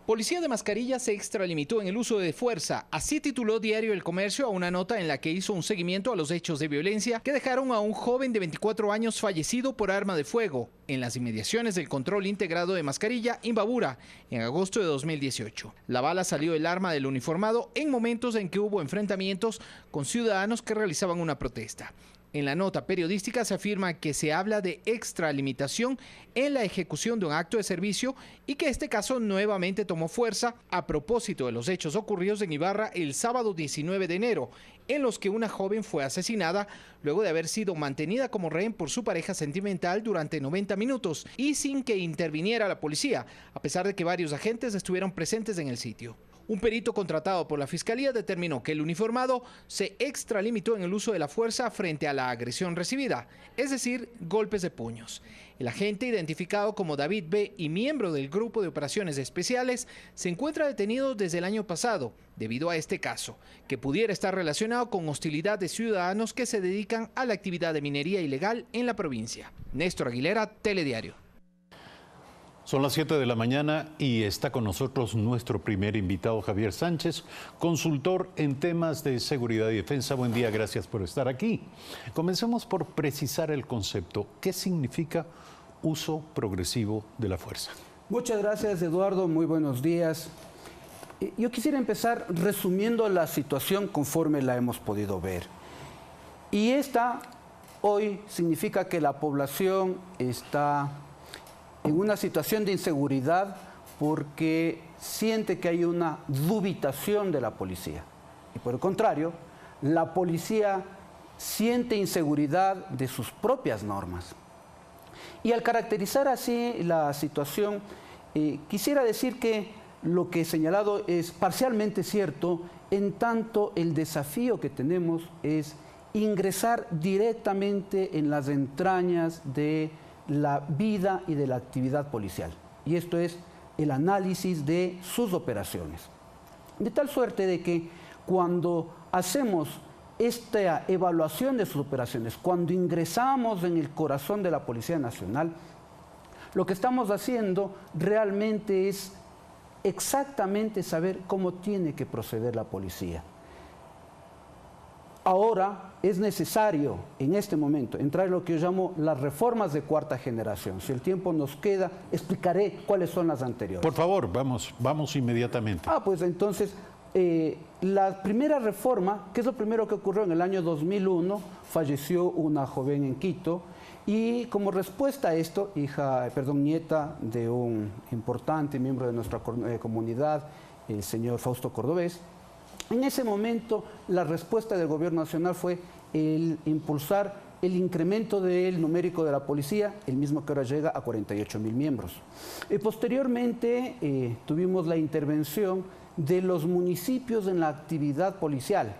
Policía de mascarilla se extralimitó en el uso de fuerza. Así tituló Diario El Comercio a una nota en la que hizo un seguimiento a los hechos de violencia que dejaron a un joven de 24 años fallecido por arma de fuego en las inmediaciones del control integrado de Mascarilla, Imbabura, en agosto de 2018. La bala salió del arma del uniformado en momentos en que hubo enfrentamientos con ciudadanos que realizaban una protesta. En la nota periodística se afirma que se habla de extralimitación en la ejecución de un acto de servicio y que este caso nuevamente tomó fuerza a propósito de los hechos ocurridos en Ibarra el sábado 19 de enero, en los que una joven fue asesinada luego de haber sido mantenida como rehén por su pareja sentimental durante 90 minutos y sin que interviniera la policía, a pesar de que varios agentes estuvieron presentes en el sitio. Un perito contratado por la Fiscalía determinó que el uniformado se extralimitó en el uso de la fuerza frente a la agresión recibida, es decir, golpes de puños. El agente, identificado como David B. y miembro del Grupo de Operaciones Especiales, se encuentra detenido desde el año pasado debido a este caso, que pudiera estar relacionado con hostilidad de ciudadanos que se dedican a la actividad de minería ilegal en la provincia. Néstor Aguilera, Telediario. Son las 7 de la mañana y está con nosotros nuestro primer invitado, Javier Sánchez, consultor en temas de seguridad y defensa. Buen día, gracias por estar aquí. Comencemos por precisar el concepto. ¿Qué significa uso progresivo de la fuerza? Muchas gracias, Eduardo. Muy buenos días. Yo quisiera empezar resumiendo la situación conforme la hemos podido ver. Y esta hoy significa que la población está en una situación de inseguridad porque siente que hay una dubitación de la policía. Y por el contrario, la policía siente inseguridad de sus propias normas. Y al caracterizar así la situación, quisiera decir que lo que he señalado es parcialmente cierto, en tanto el desafío que tenemos es ingresar directamente en las entrañas de la vida y de la actividad policial. Y esto es el análisis de sus operaciones. De tal suerte de que cuando hacemos esta evaluación de sus operaciones, cuando ingresamos en el corazón de la Policía Nacional, lo que estamos haciendo realmente es exactamente saber cómo tiene que proceder la policía. Ahora es necesario, en este momento, entrar en lo que yo llamo las reformas de cuarta generación. Si el tiempo nos queda, explicaré cuáles son las anteriores. Por favor, vamos inmediatamente. Pues entonces, la primera reforma, que es lo primero que ocurrió en el año 2001, falleció una joven en Quito, y como respuesta a esto, nieta de un importante miembro de nuestra comunidad, el señor Fausto Cordobés, en ese momento la respuesta del gobierno nacional fue el impulsar el incremento del numérico de la policía, el mismo que ahora llega a 48.000 miembros. Posteriormente tuvimos la intervención de los municipios en la actividad policial.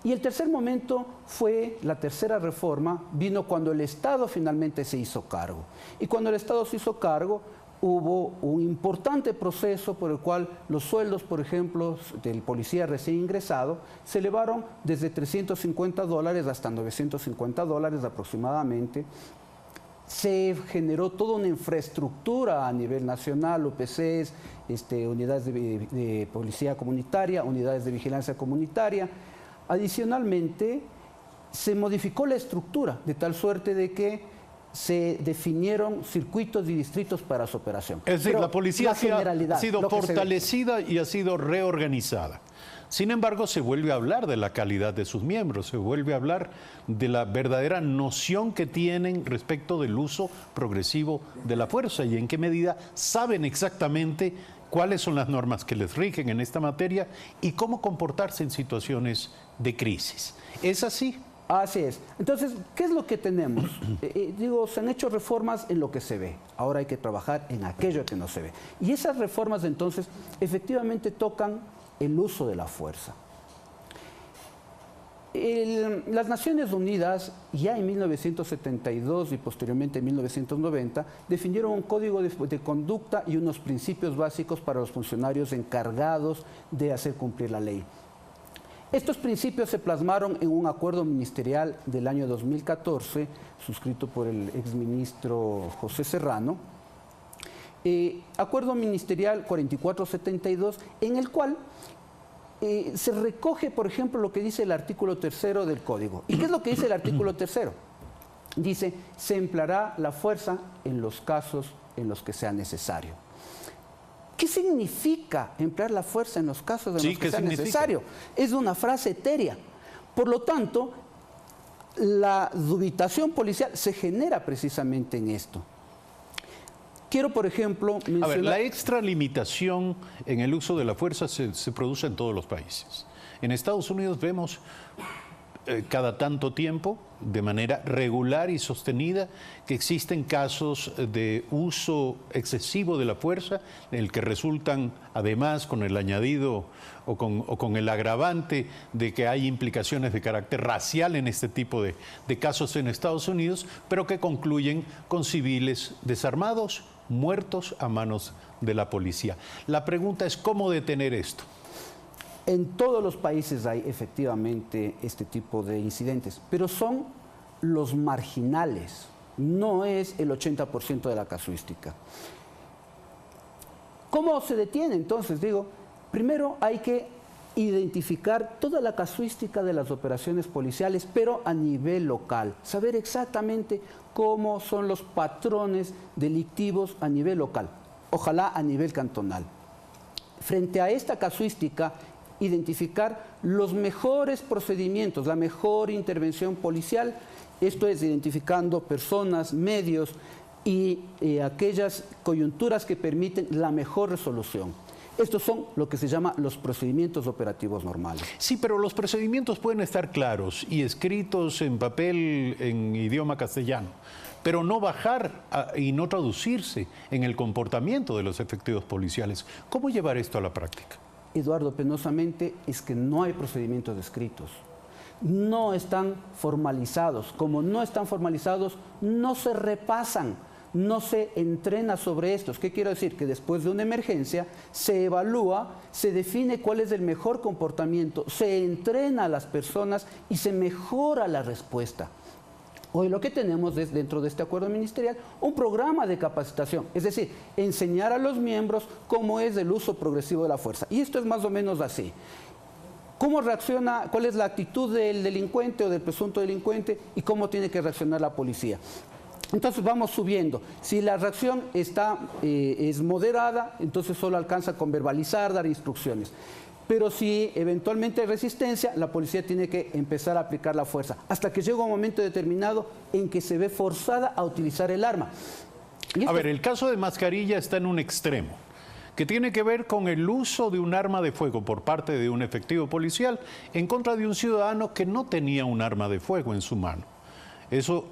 Y el tercer momento fue la tercera reforma, vino cuando el Estado finalmente se hizo cargo. Y cuando el Estado se hizo cargo, hubo un importante proceso por el cual los sueldos, por ejemplo, del policía recién ingresado, se elevaron desde $350 hasta $950 aproximadamente. Se generó toda una infraestructura a nivel nacional, UPCs, unidades de policía comunitaria, unidades de vigilancia comunitaria. Adicionalmente, se modificó la estructura de tal suerte de que se definieron circuitos y distritos para su operación. Es decir, la policía ha sido fortalecida y ha sido reorganizada. Sin embargo, se vuelve a hablar de la calidad de sus miembros, se vuelve a hablar de la verdadera noción que tienen respecto del uso progresivo de la fuerza y en qué medida saben exactamente cuáles son las normas que les rigen en esta materia y cómo comportarse en situaciones de crisis. ¿Es así? Así es. Entonces, ¿qué es lo que tenemos? Se han hecho reformas en lo que se ve. Ahora hay que trabajar en aquello que no se ve. Y esas reformas, entonces, efectivamente tocan el uso de la fuerza. Las Naciones Unidas, ya en 1972 y posteriormente en 1990, definieron un código de conducta y unos principios básicos para los funcionarios encargados de hacer cumplir la ley. Estos principios se plasmaron en un acuerdo ministerial del año 2014, suscrito por el exministro José Serrano, acuerdo ministerial 4472, en el cual se recoge, por ejemplo, lo que dice el artículo 3 del Código. ¿Y qué es lo que dice el artículo 3? Dice, se empleará la fuerza en los casos en los que sea necesario. ¿Qué significa emplear la fuerza en los casos en los que sea necesario? Es una frase etérea. Por lo tanto, la dubitación policial se genera precisamente en esto. Quiero, por ejemplo, mencionar... A ver, la extralimitación en el uso de la fuerza se produce en todos los países. En Estados Unidos vemos cada tanto tiempo, de manera regular y sostenida, que existen casos de uso excesivo de la fuerza, en el que resultan, además, con el añadido o con el agravante de que hay implicaciones de carácter racial en este tipo de casos en Estados Unidos, pero que concluyen con civiles desarmados, muertos a manos de la policía. La pregunta es, ¿cómo detener esto? En todos los países hay efectivamente este tipo de incidentes, pero son los marginales, no es el 80% de la casuística. ¿Cómo se detiene entonces? Primero hay que identificar toda la casuística de las operaciones policiales, pero a nivel local, saber exactamente cómo son los patrones delictivos a nivel local, ojalá a nivel cantonal. Frente a esta casuística, identificar los mejores procedimientos, la mejor intervención policial, esto es identificando personas, medios y aquellas coyunturas que permiten la mejor resolución. Estos son lo que se llama los procedimientos operativos normales. Sí, pero los procedimientos pueden estar claros y escritos en papel en idioma castellano, pero no bajar y no traducirse en el comportamiento de los efectivos policiales. ¿Cómo llevar esto a la práctica? Eduardo, penosamente es que no hay procedimientos escritos. No están formalizados. Como no están formalizados, no se repasan, no se entrena sobre estos. ¿Qué quiero decir? Que después de una emergencia se evalúa, se define cuál es el mejor comportamiento, se entrena a las personas y se mejora la respuesta. Hoy lo que tenemos es, dentro de este acuerdo ministerial, un programa de capacitación, es decir, enseñar a los miembros cómo es el uso progresivo de la fuerza. Y esto es más o menos así. ¿Cómo reacciona, cuál es la actitud del delincuente o del presunto delincuente y cómo tiene que reaccionar la policía? Entonces vamos subiendo. Si la reacción es moderada, entonces solo alcanza con verbalizar, dar instrucciones. Pero si eventualmente hay resistencia, la policía tiene que empezar a aplicar la fuerza, hasta que llega un momento determinado en que se ve forzada a utilizar el arma. A ver, el caso de Mascarilla está en un extremo, que tiene que ver con el uso de un arma de fuego por parte de un efectivo policial en contra de un ciudadano que no tenía un arma de fuego en su mano. Eso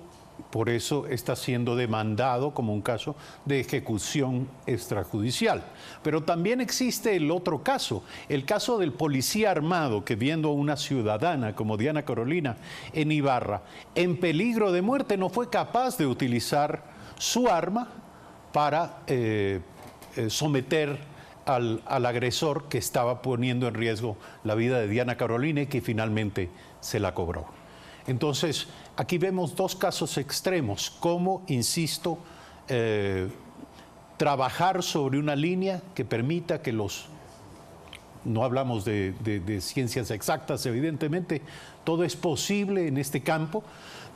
Por eso está siendo demandado como un caso de ejecución extrajudicial. Pero también existe el otro caso, el caso del policía armado que, viendo a una ciudadana como Diana Carolina en Ibarra en peligro de muerte, no fue capaz de utilizar su arma para someter al agresor que estaba poniendo en riesgo la vida de Diana Carolina y que finalmente se la cobró. Entonces, aquí vemos dos casos extremos, cómo, insisto, trabajar sobre una línea que permita que no hablamos de ciencias exactas, evidentemente, todo es posible en este campo,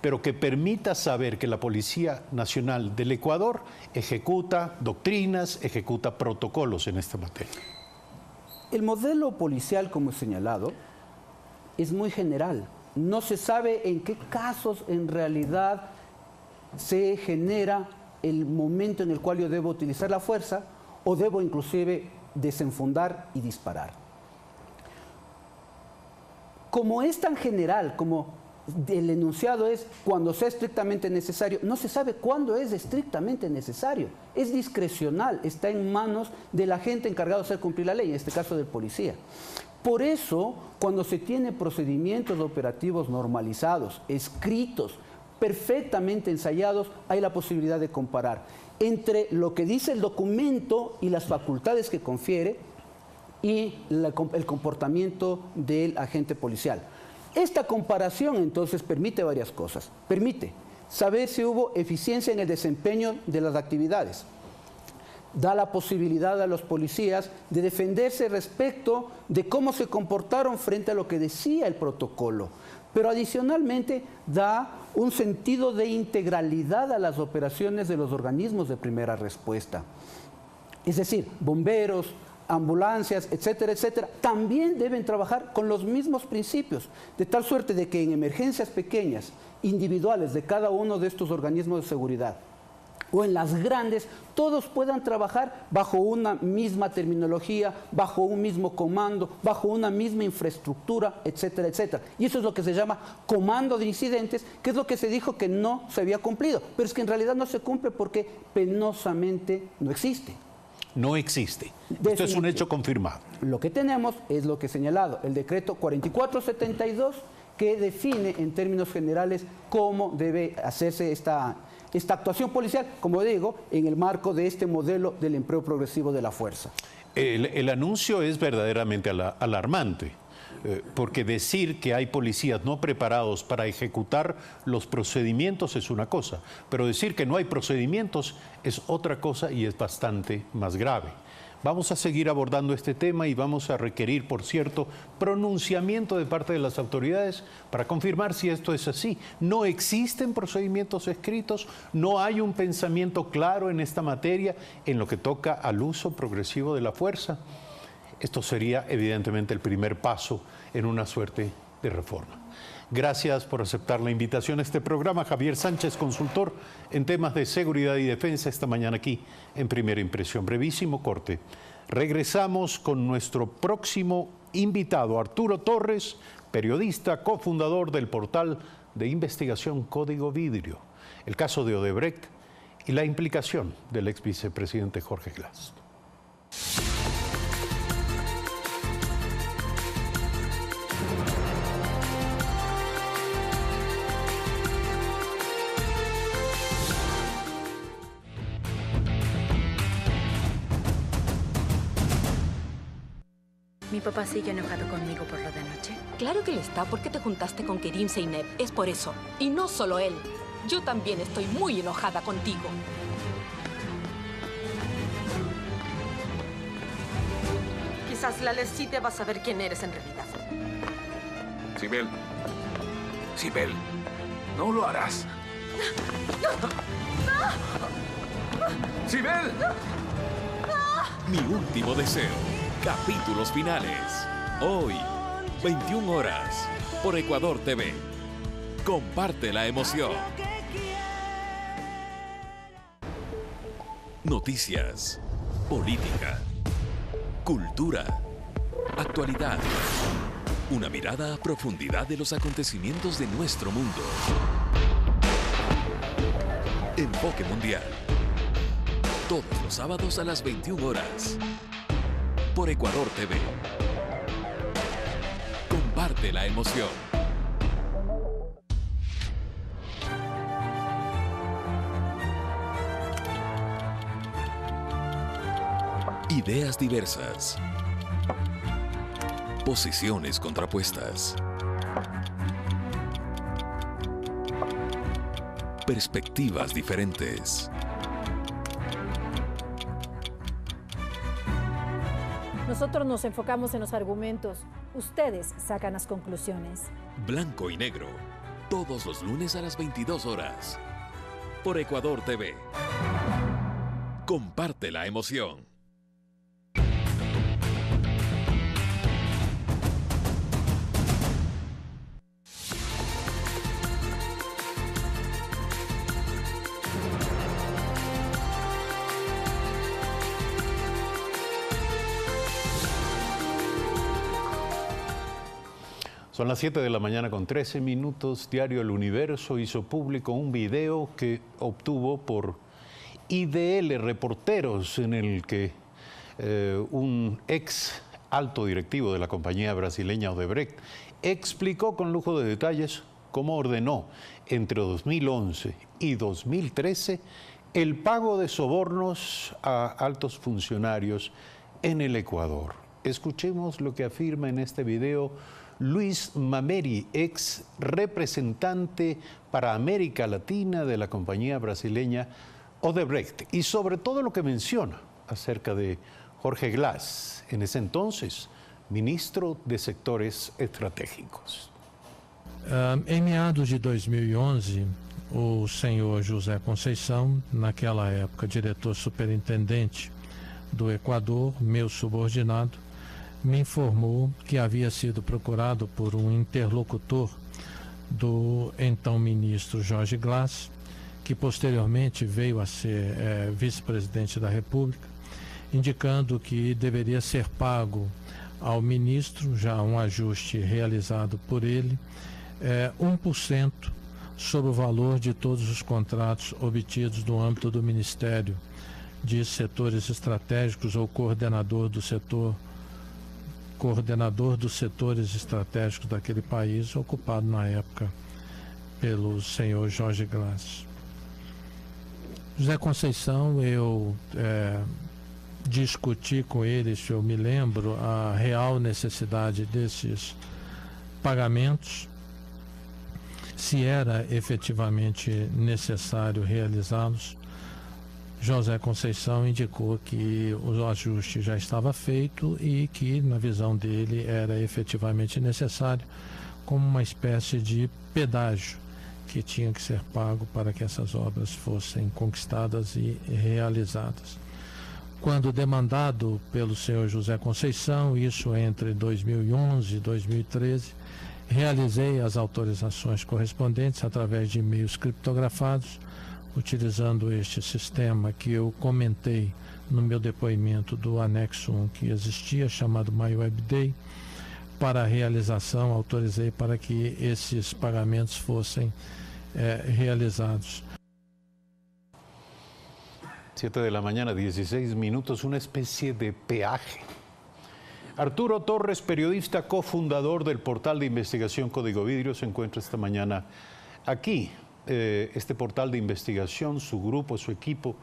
pero que permita saber que la Policía Nacional del Ecuador ejecuta doctrinas, ejecuta protocolos en esta materia. El modelo policial, como he señalado, es muy general. No se sabe en qué casos en realidad se genera el momento en el cual yo debo utilizar la fuerza o debo inclusive desenfundar y disparar. Como es tan general, como el enunciado es cuando sea estrictamente necesario, no se sabe cuándo es estrictamente necesario. Es discrecional, está en manos del agente encargado de hacer cumplir la ley, en este caso del policía. Por eso, cuando se tiene procedimientos operativos normalizados, escritos, perfectamente ensayados, hay la posibilidad de comparar entre lo que dice el documento y las facultades que confiere y el comportamiento del agente policial. Esta comparación, entonces, permite varias cosas. Permite saber si hubo eficiencia en el desempeño de las actividades. Da la posibilidad a los policías de defenderse respecto de cómo se comportaron frente a lo que decía el protocolo. Pero adicionalmente da un sentido de integralidad a las operaciones de los organismos de primera respuesta. Es decir, bomberos, ambulancias, etcétera, etcétera, también deben trabajar con los mismos principios, de tal suerte de que en emergencias pequeñas, individuales de cada uno de estos organismos de seguridad, o en las grandes, todos puedan trabajar bajo una misma terminología, bajo un mismo comando, bajo una misma infraestructura, etcétera, etcétera. Y eso es lo que se llama comando de incidentes, que es lo que se dijo que no se había cumplido. Pero es que en realidad no se cumple porque penosamente no existe. No existe. Esto es un hecho confirmado. Lo que tenemos es lo que he señalado, el decreto 4472, que define en términos generales cómo debe hacerse esta actuación policial, como digo, en el marco de este modelo del empleo progresivo de la fuerza. El anuncio es verdaderamente alarmante, porque decir que hay policías no preparados para ejecutar los procedimientos es una cosa, pero decir que no hay procedimientos es otra cosa y es bastante más grave. Vamos a seguir abordando este tema y vamos a requerir, por cierto, pronunciamiento de parte de las autoridades para confirmar si esto es así. No existen procedimientos escritos, no hay un pensamiento claro en esta materia en lo que toca al uso progresivo de la fuerza. Esto sería evidentemente el primer paso en una suerte de reforma. Gracias por aceptar la invitación a este programa. Javier Sánchez, consultor en temas de seguridad y defensa, esta mañana aquí en Primera Impresión. Brevísimo corte. Regresamos con nuestro próximo invitado, Arturo Torres, periodista, cofundador del portal de investigación Código Vidrio, el caso de Odebrecht y la implicación del ex vicepresidente Jorge Glass. ¿Mi papá sigue enojado conmigo por lo de anoche? Claro que lo está, porque te juntaste con Kerim Zeynep. Es por eso. Y no solo él. Yo también estoy muy enojada contigo. Quizás Lales sí te va a saber quién eres en realidad. Sibel. Sibel. No lo harás. ¡Sibel! Mi último deseo. Capítulos finales. Hoy, 21 horas, por Ecuador TV. Comparte la emoción. Noticias, política, cultura, actualidad. Una mirada a profundidad de los acontecimientos de nuestro mundo. Enfoque Mundial. Todos los sábados a las 21 horas. Por Ecuador TV. Comparte la emoción. Ideas diversas. Posiciones contrapuestas. Perspectivas diferentes. Nosotros nos enfocamos en los argumentos. Ustedes sacan las conclusiones. Blanco y negro. Todos los lunes a las 22 horas. Por Ecuador TV. Comparte la emoción. Son las 7 de la mañana con 13 minutos. Diario El Universo hizo público un video que obtuvo por IDL Reporteros, en el que un ex alto directivo de la compañía brasileña Odebrecht explicó con lujo de detalles cómo ordenó entre 2011 y 2013 el pago de sobornos a altos funcionarios en el Ecuador. Escuchemos lo que afirma en este video Luis Mameri, ex representante para América Latina de la compañía brasileña Odebrecht, y sobre todo lo que menciona acerca de Jorge Glass, en ese entonces ministro de Sectores Estratégicos. Em meados de 2011, o senhor José Conceição, naquela época diretor superintendente do Equador, meu subordinado, me informou que havia sido procurado por um interlocutor do então ministro Jorge Glass, que posteriormente veio a ser vice-presidente da República, indicando que deveria ser pago ao ministro, já um ajuste realizado por ele, 1% sobre o valor de todos os contratos obtidos no âmbito do Ministério de Setores Estratégicos ou coordenador dos setores estratégicos daquele país, ocupado na época pelo senhor Jorge Glass. José Conceição, eu discuti com ele, se eu me lembro, a real necessidade desses pagamentos, se era efetivamente necessário realizá-los. José Conceição indicou que o ajuste já estava feito e que, na visão dele, era efetivamente necessário, como uma espécie de pedágio que tinha que ser pago para que essas obras fossem conquistadas e realizadas. Quando demandado pelo senhor José Conceição, isso entre 2011 e 2013, realizei as autorizações correspondentes através de e-mails criptografados, utilizando este sistema que eu comentei no meu depoimento do anexo 1 que existia, chamado MyWebDay. Para a realização, autorizei para que esses pagamentos fossem realizados. 7 de la mañana, 16 minutos, una especie de peaje. Arturo Torres, periodista cofundador del portal de investigación Código Vidrio, se encuentra esta mañana aquí. Este portal de investigación, su grupo, su equipo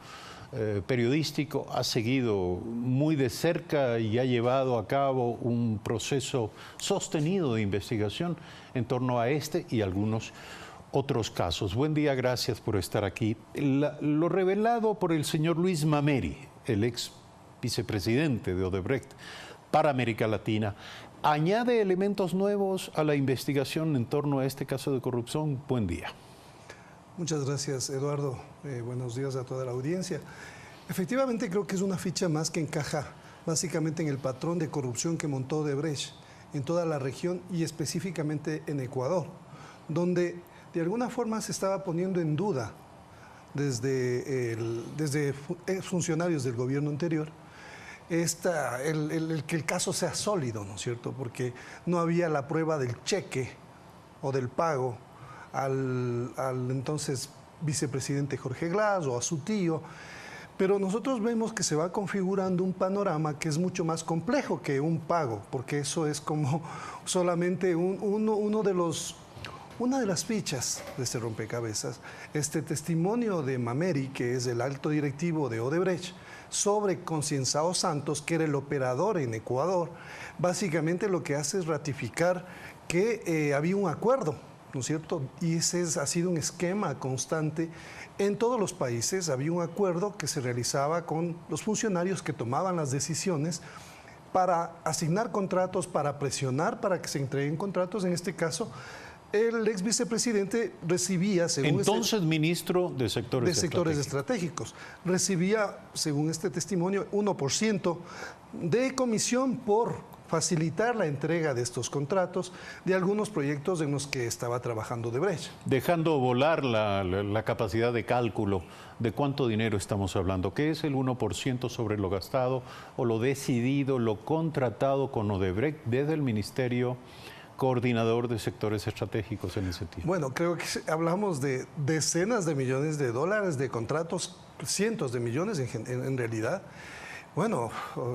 periodístico ha seguido muy de cerca y ha llevado a cabo un proceso sostenido de investigación en torno a este y algunos otros casos. Buen día, gracias por estar aquí. Lo revelado por el señor Luis Mameri, el ex vicepresidente de Odebrecht para América Latina, ¿añade elementos nuevos a la investigación en torno a este caso de corrupción? Buen día. Muchas gracias, Eduardo. Buenos días a toda la audiencia. Efectivamente, creo que es una ficha más que encaja básicamente en el patrón de corrupción que montó Odebrecht en toda la región y específicamente en Ecuador, donde de alguna forma se estaba poniendo en duda desde funcionarios del gobierno anterior que el caso sea sólido, ¿no es cierto? Porque no había la prueba del cheque o del pago al entonces vicepresidente Jorge Glass o a su tío. Pero nosotros vemos que se va configurando un panorama que es mucho más complejo que un pago, porque eso es como solamente una de las fichas de este rompecabezas. Este testimonio de Mameri, que es el alto directivo de Odebrecht, sobre Concienzao Santos, que era el operador en Ecuador, básicamente lo que hace es ratificar que había un acuerdo, ¿no es cierto? Y ese ha sido un esquema constante. En todos los países había un acuerdo que se realizaba con los funcionarios que tomaban las decisiones para asignar contratos, para presionar para que se entreguen contratos. En este caso, el ex vicepresidente recibía, según entonces ministro de sectores estratégicos, recibía, según este testimonio, 1% de comisión por facilitar la entrega de estos contratos de algunos proyectos en los que estaba trabajando Odebrecht. Dejando volar la capacidad de cálculo de cuánto dinero estamos hablando, ¿qué es el 1% sobre lo gastado o lo decidido, lo contratado con Odebrecht desde el Ministerio coordinador de sectores estratégicos en ese tiempo? Bueno, creo que hablamos de decenas de millones de dólares, de contratos, cientos de millones en realidad. Bueno,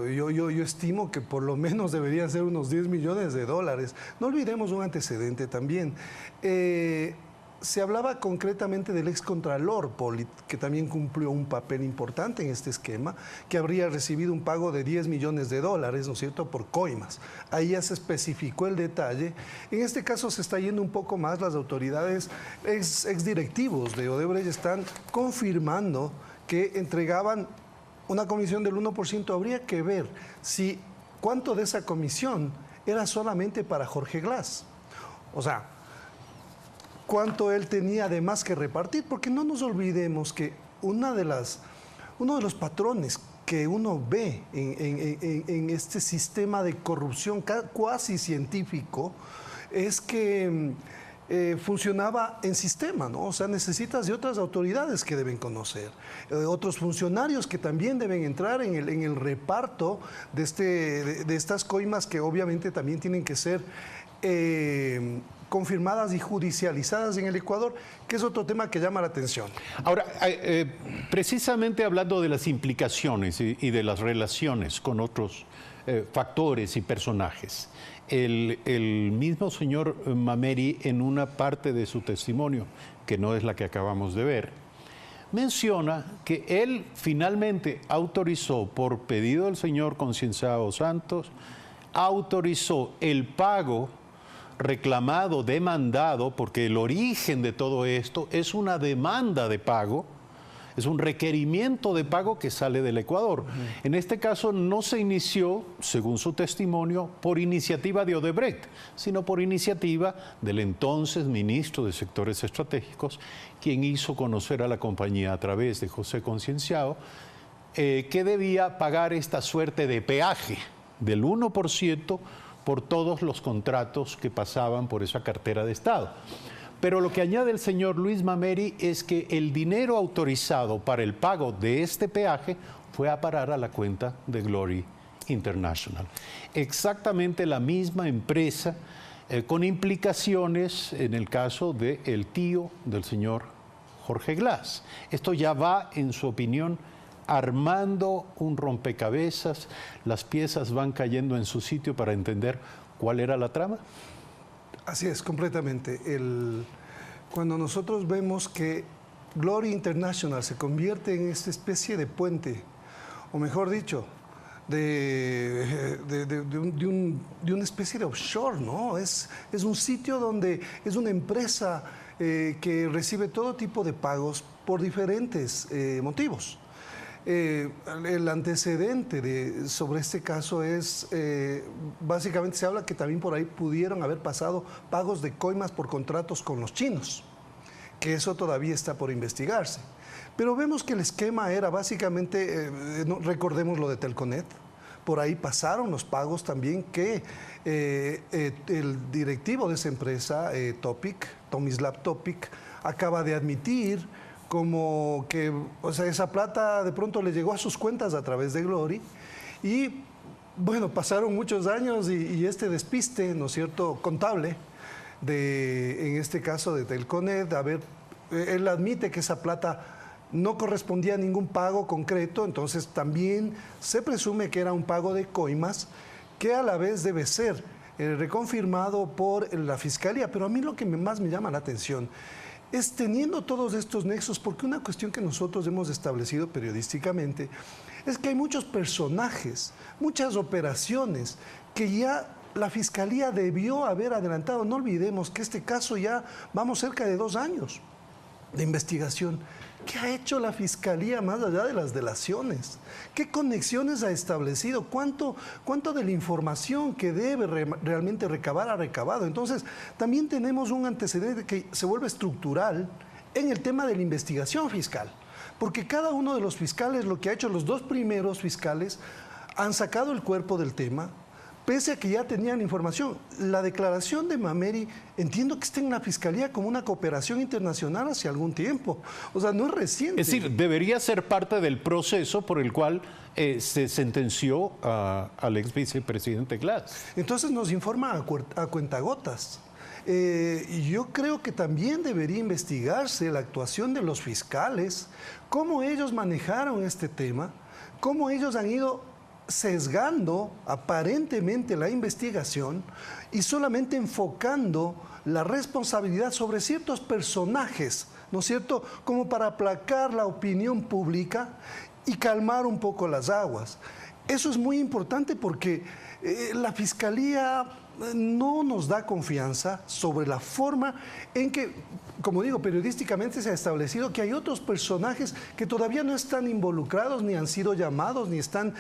yo estimo que por lo menos deberían ser unos 10 millones de dólares. No olvidemos un antecedente también. Se hablaba concretamente del excontralor Polit, que también cumplió un papel importante en este esquema, que habría recibido un pago de 10 millones de dólares, ¿no es cierto?, por coimas. Ahí ya se especificó el detalle. En este caso se está yendo un poco más. Las autoridades exdirectivos de Odebrecht están confirmando que entregaban una comisión del 1%. Habría que ver si cuánto de esa comisión era solamente para Jorge Glass. O sea, cuánto él tenía además que repartir, porque no nos olvidemos que uno de los patrones que uno ve en este sistema de corrupción cuasi científico es que funcionaba en sistema, ¿no? O sea, necesitas de otras autoridades que deben conocer, otros funcionarios que también deben entrar en el reparto de estas coimas, que obviamente también tienen que ser confirmadas y judicializadas en el Ecuador, que es otro tema que llama la atención. Ahora, precisamente hablando de las implicaciones y de las relaciones con otros factores y personajes, el mismo señor Mameri, en una parte de su testimonio, que no es la que acabamos de ver, menciona que él finalmente autorizó, por pedido del señor Concienzao Santos, autorizó el pago reclamado, demandado, porque el origen de todo esto es una demanda de pago, es un requerimiento de pago que sale del Ecuador. En este caso no se inició, según su testimonio, por iniciativa de Odebrecht, sino por iniciativa del entonces ministro de Sectores Estratégicos, quien hizo conocer a la compañía a través de José Concienzao que debía pagar esta suerte de peaje del 1% por todos los contratos que pasaban por esa cartera de Estado. Pero lo que añade el señor Luis Mameri es que el dinero autorizado para el pago de este peaje fue a parar a la cuenta de Glory International. Exactamente la misma empresa, con implicaciones en el caso del tío del señor Jorge Glass. Esto ya va, en su opinión, armando un rompecabezas, las piezas van cayendo en su sitio para entender cuál era la trama. Así es, completamente. Cuando nosotros vemos que Glory International se convierte en esta especie de puente, o mejor dicho, de una especie de offshore, ¿no? Es un sitio donde es una empresa que recibe todo tipo de pagos por diferentes motivos. El antecedente sobre este caso es, básicamente se habla que también por ahí pudieron haber pasado pagos de coimas por contratos con los chinos, que eso todavía está por investigarse. Pero vemos que el esquema era básicamente, recordemos lo de Telconet, por ahí pasaron los pagos también que el directivo de esa empresa, Tomislav Topic, acaba de admitir, como que, o sea, esa plata de pronto le llegó a sus cuentas a través de Glory y, bueno, pasaron muchos años y este despiste, ¿no es cierto?, contable, en este caso de Telconet, de haber él admite que esa plata no correspondía a ningún pago concreto, entonces también se presume que era un pago de coimas, que a la vez debe ser reconfirmado por la Fiscalía. Pero a mí lo que más me llama la atención es, teniendo todos estos nexos, porque una cuestión que nosotros hemos establecido periodísticamente es que hay muchos personajes, muchas operaciones que ya la Fiscalía debió haber adelantado. No olvidemos que este caso ya vamos cerca de 2 años de investigación. ¿Qué ha hecho la Fiscalía más allá de las delaciones? ¿Qué conexiones ha establecido? ¿Cuánto de la información que debe realmente recabar ha recabado? Entonces, también tenemos un antecedente que se vuelve estructural en el tema de la investigación fiscal. Porque cada uno de los fiscales, lo que ha hecho los 2 primeros fiscales, han sacado el cuerpo del tema, pese a que ya tenían información. La declaración de Mameri, entiendo que está en la Fiscalía como una cooperación internacional hace algún tiempo. O sea, no es reciente. Es decir, debería ser parte del proceso por el cual se sentenció al ex vicepresidente Glass. Entonces nos informa a cuentagotas. Yo creo que también debería investigarse la actuación de los fiscales, cómo ellos manejaron este tema, cómo ellos han ido sesgando aparentemente la investigación y solamente enfocando la responsabilidad sobre ciertos personajes, ¿no es cierto?, como para aplacar la opinión pública y calmar un poco las aguas. Eso es muy importante porque la Fiscalía no nos da confianza sobre la forma en que, como digo, periodísticamente se ha establecido que hay otros personajes que todavía no están involucrados, ni han sido llamados, ni están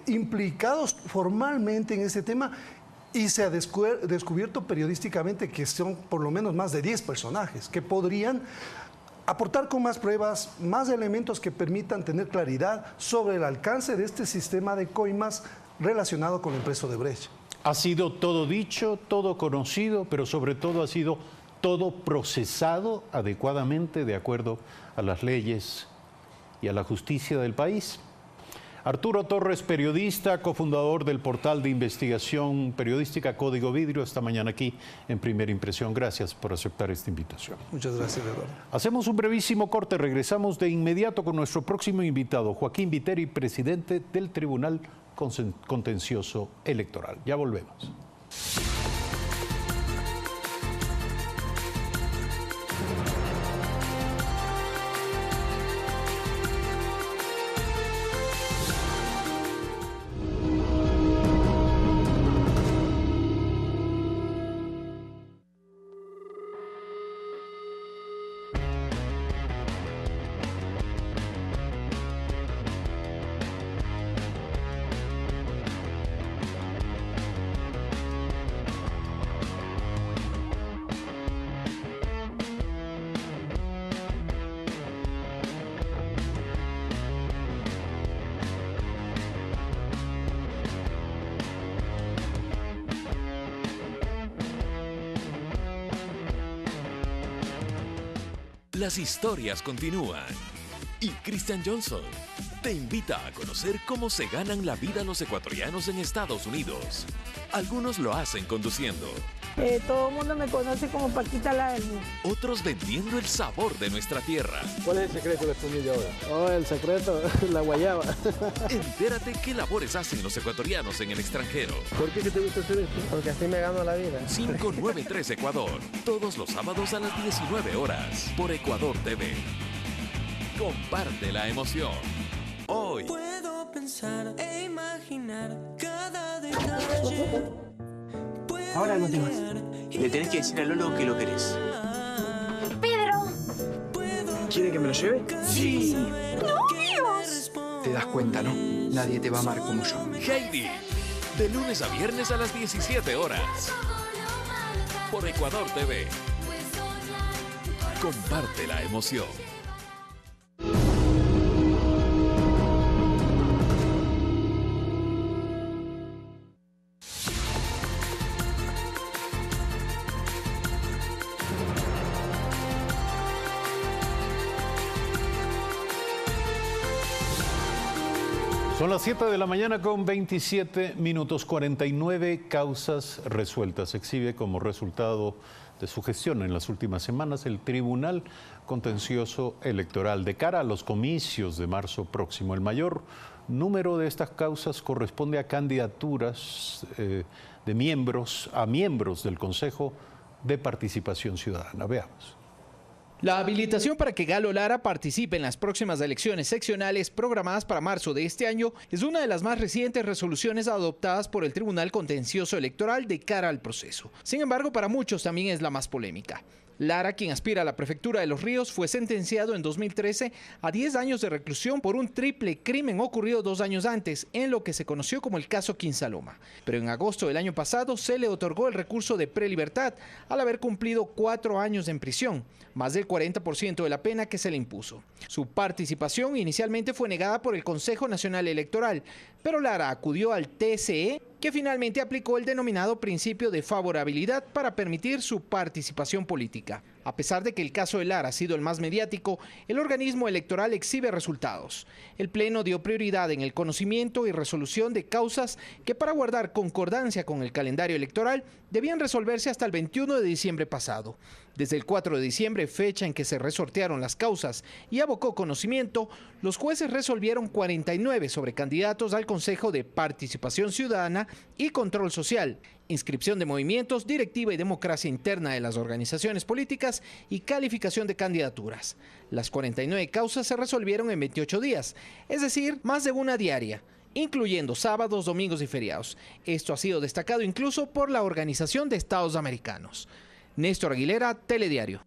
implicados formalmente en ese tema, y se ha descubierto periodísticamente que son por lo menos más de 10 personajes que podrían aportar con más pruebas, más elementos que permitan tener claridad sobre el alcance de este sistema de coimas relacionado con la empresa Odebrecht. Ha sido todo dicho, todo conocido, pero sobre todo ha sido todo procesado adecuadamente de acuerdo a las leyes y a la justicia del país. Arturo Torres, periodista, cofundador del portal de investigación periodística Código Vidrio, esta mañana aquí en Primera Impresión. Gracias por aceptar esta invitación. Muchas gracias, Eduardo. Hacemos un brevísimo corte, regresamos de inmediato con nuestro próximo invitado, Joaquín Viteri, presidente del Tribunal Contencioso Electoral. Ya volvemos. Las historias continúan y Christian Johnson te invita a conocer cómo se ganan la vida los ecuatorianos en Estados Unidos. Algunos lo hacen conduciendo. Todo el mundo me conoce como Paquita la del Mundo. Otros vendiendo el sabor de nuestra tierra. ¿Cuál es el secreto de la espumilla ahora? Oh, el secreto, la guayaba. Entérate qué labores hacen los ecuatorianos en el extranjero. ¿Por qué te gusta hacer esto? Porque así me gano la vida. 593 Ecuador, todos los sábados a las 19 horas, por Ecuador TV. Comparte la emoción. Hoy. Puedo pensar e imaginar cada detalle. Ahora no te vas. Le tenés que decir a Lolo que lo querés. ¡Pedro! ¿Quiere que me lo lleve? ¡Sí! ¡Novios! Te das cuenta, ¿no? Nadie te va a amar como yo. Heidi, de lunes a viernes a las 17 horas. Por Ecuador TV. Comparte la emoción. Son las 7 de la mañana con 27 minutos, 49 causas resueltas. Se exhibe como resultado de su gestión en las últimas semanas, el Tribunal Contencioso Electoral. De cara a los comicios de marzo próximo, el mayor número de estas causas corresponde a candidaturas de miembros del Consejo de Participación Ciudadana. Veamos. La habilitación para que Galo Lara participe en las próximas elecciones seccionales programadas para marzo de este año es una de las más recientes resoluciones adoptadas por el Tribunal Contencioso Electoral de cara al proceso. Sin embargo, para muchos también es la más polémica. Lara, quien aspira a la prefectura de Los Ríos, fue sentenciado en 2013 a 10 años de reclusión por un triple crimen ocurrido 2 años antes, en lo que se conoció como el caso Quinsaloma. Pero en agosto del año pasado se le otorgó el recurso de prelibertad al haber cumplido 4 años en prisión, más del 40% de la pena que se le impuso. Su participación inicialmente fue negada por el Consejo Nacional Electoral, pero Lara acudió al TSE, que finalmente aplicó el denominado principio de favorabilidad para permitir su participación política. A pesar de que el caso de Lara ha sido el más mediático, el organismo electoral exhibe resultados. El Pleno dio prioridad en el conocimiento y resolución de causas que, para guardar concordancia con el calendario electoral, debían resolverse hasta el 21 de diciembre pasado. Desde el 4 de diciembre, fecha en que se resortearon las causas y abocó conocimiento, los jueces resolvieron 49 sobre candidatos al Consejo de Participación Ciudadana y Control Social, inscripción de movimientos, directiva y democracia interna de las organizaciones políticas y calificación de candidaturas. Las 49 causas se resolvieron en 28 días, es decir, más de una diaria, incluyendo sábados, domingos y feriados. Esto ha sido destacado incluso por la Organización de Estados Americanos. Néstor Aguilera, Telediario.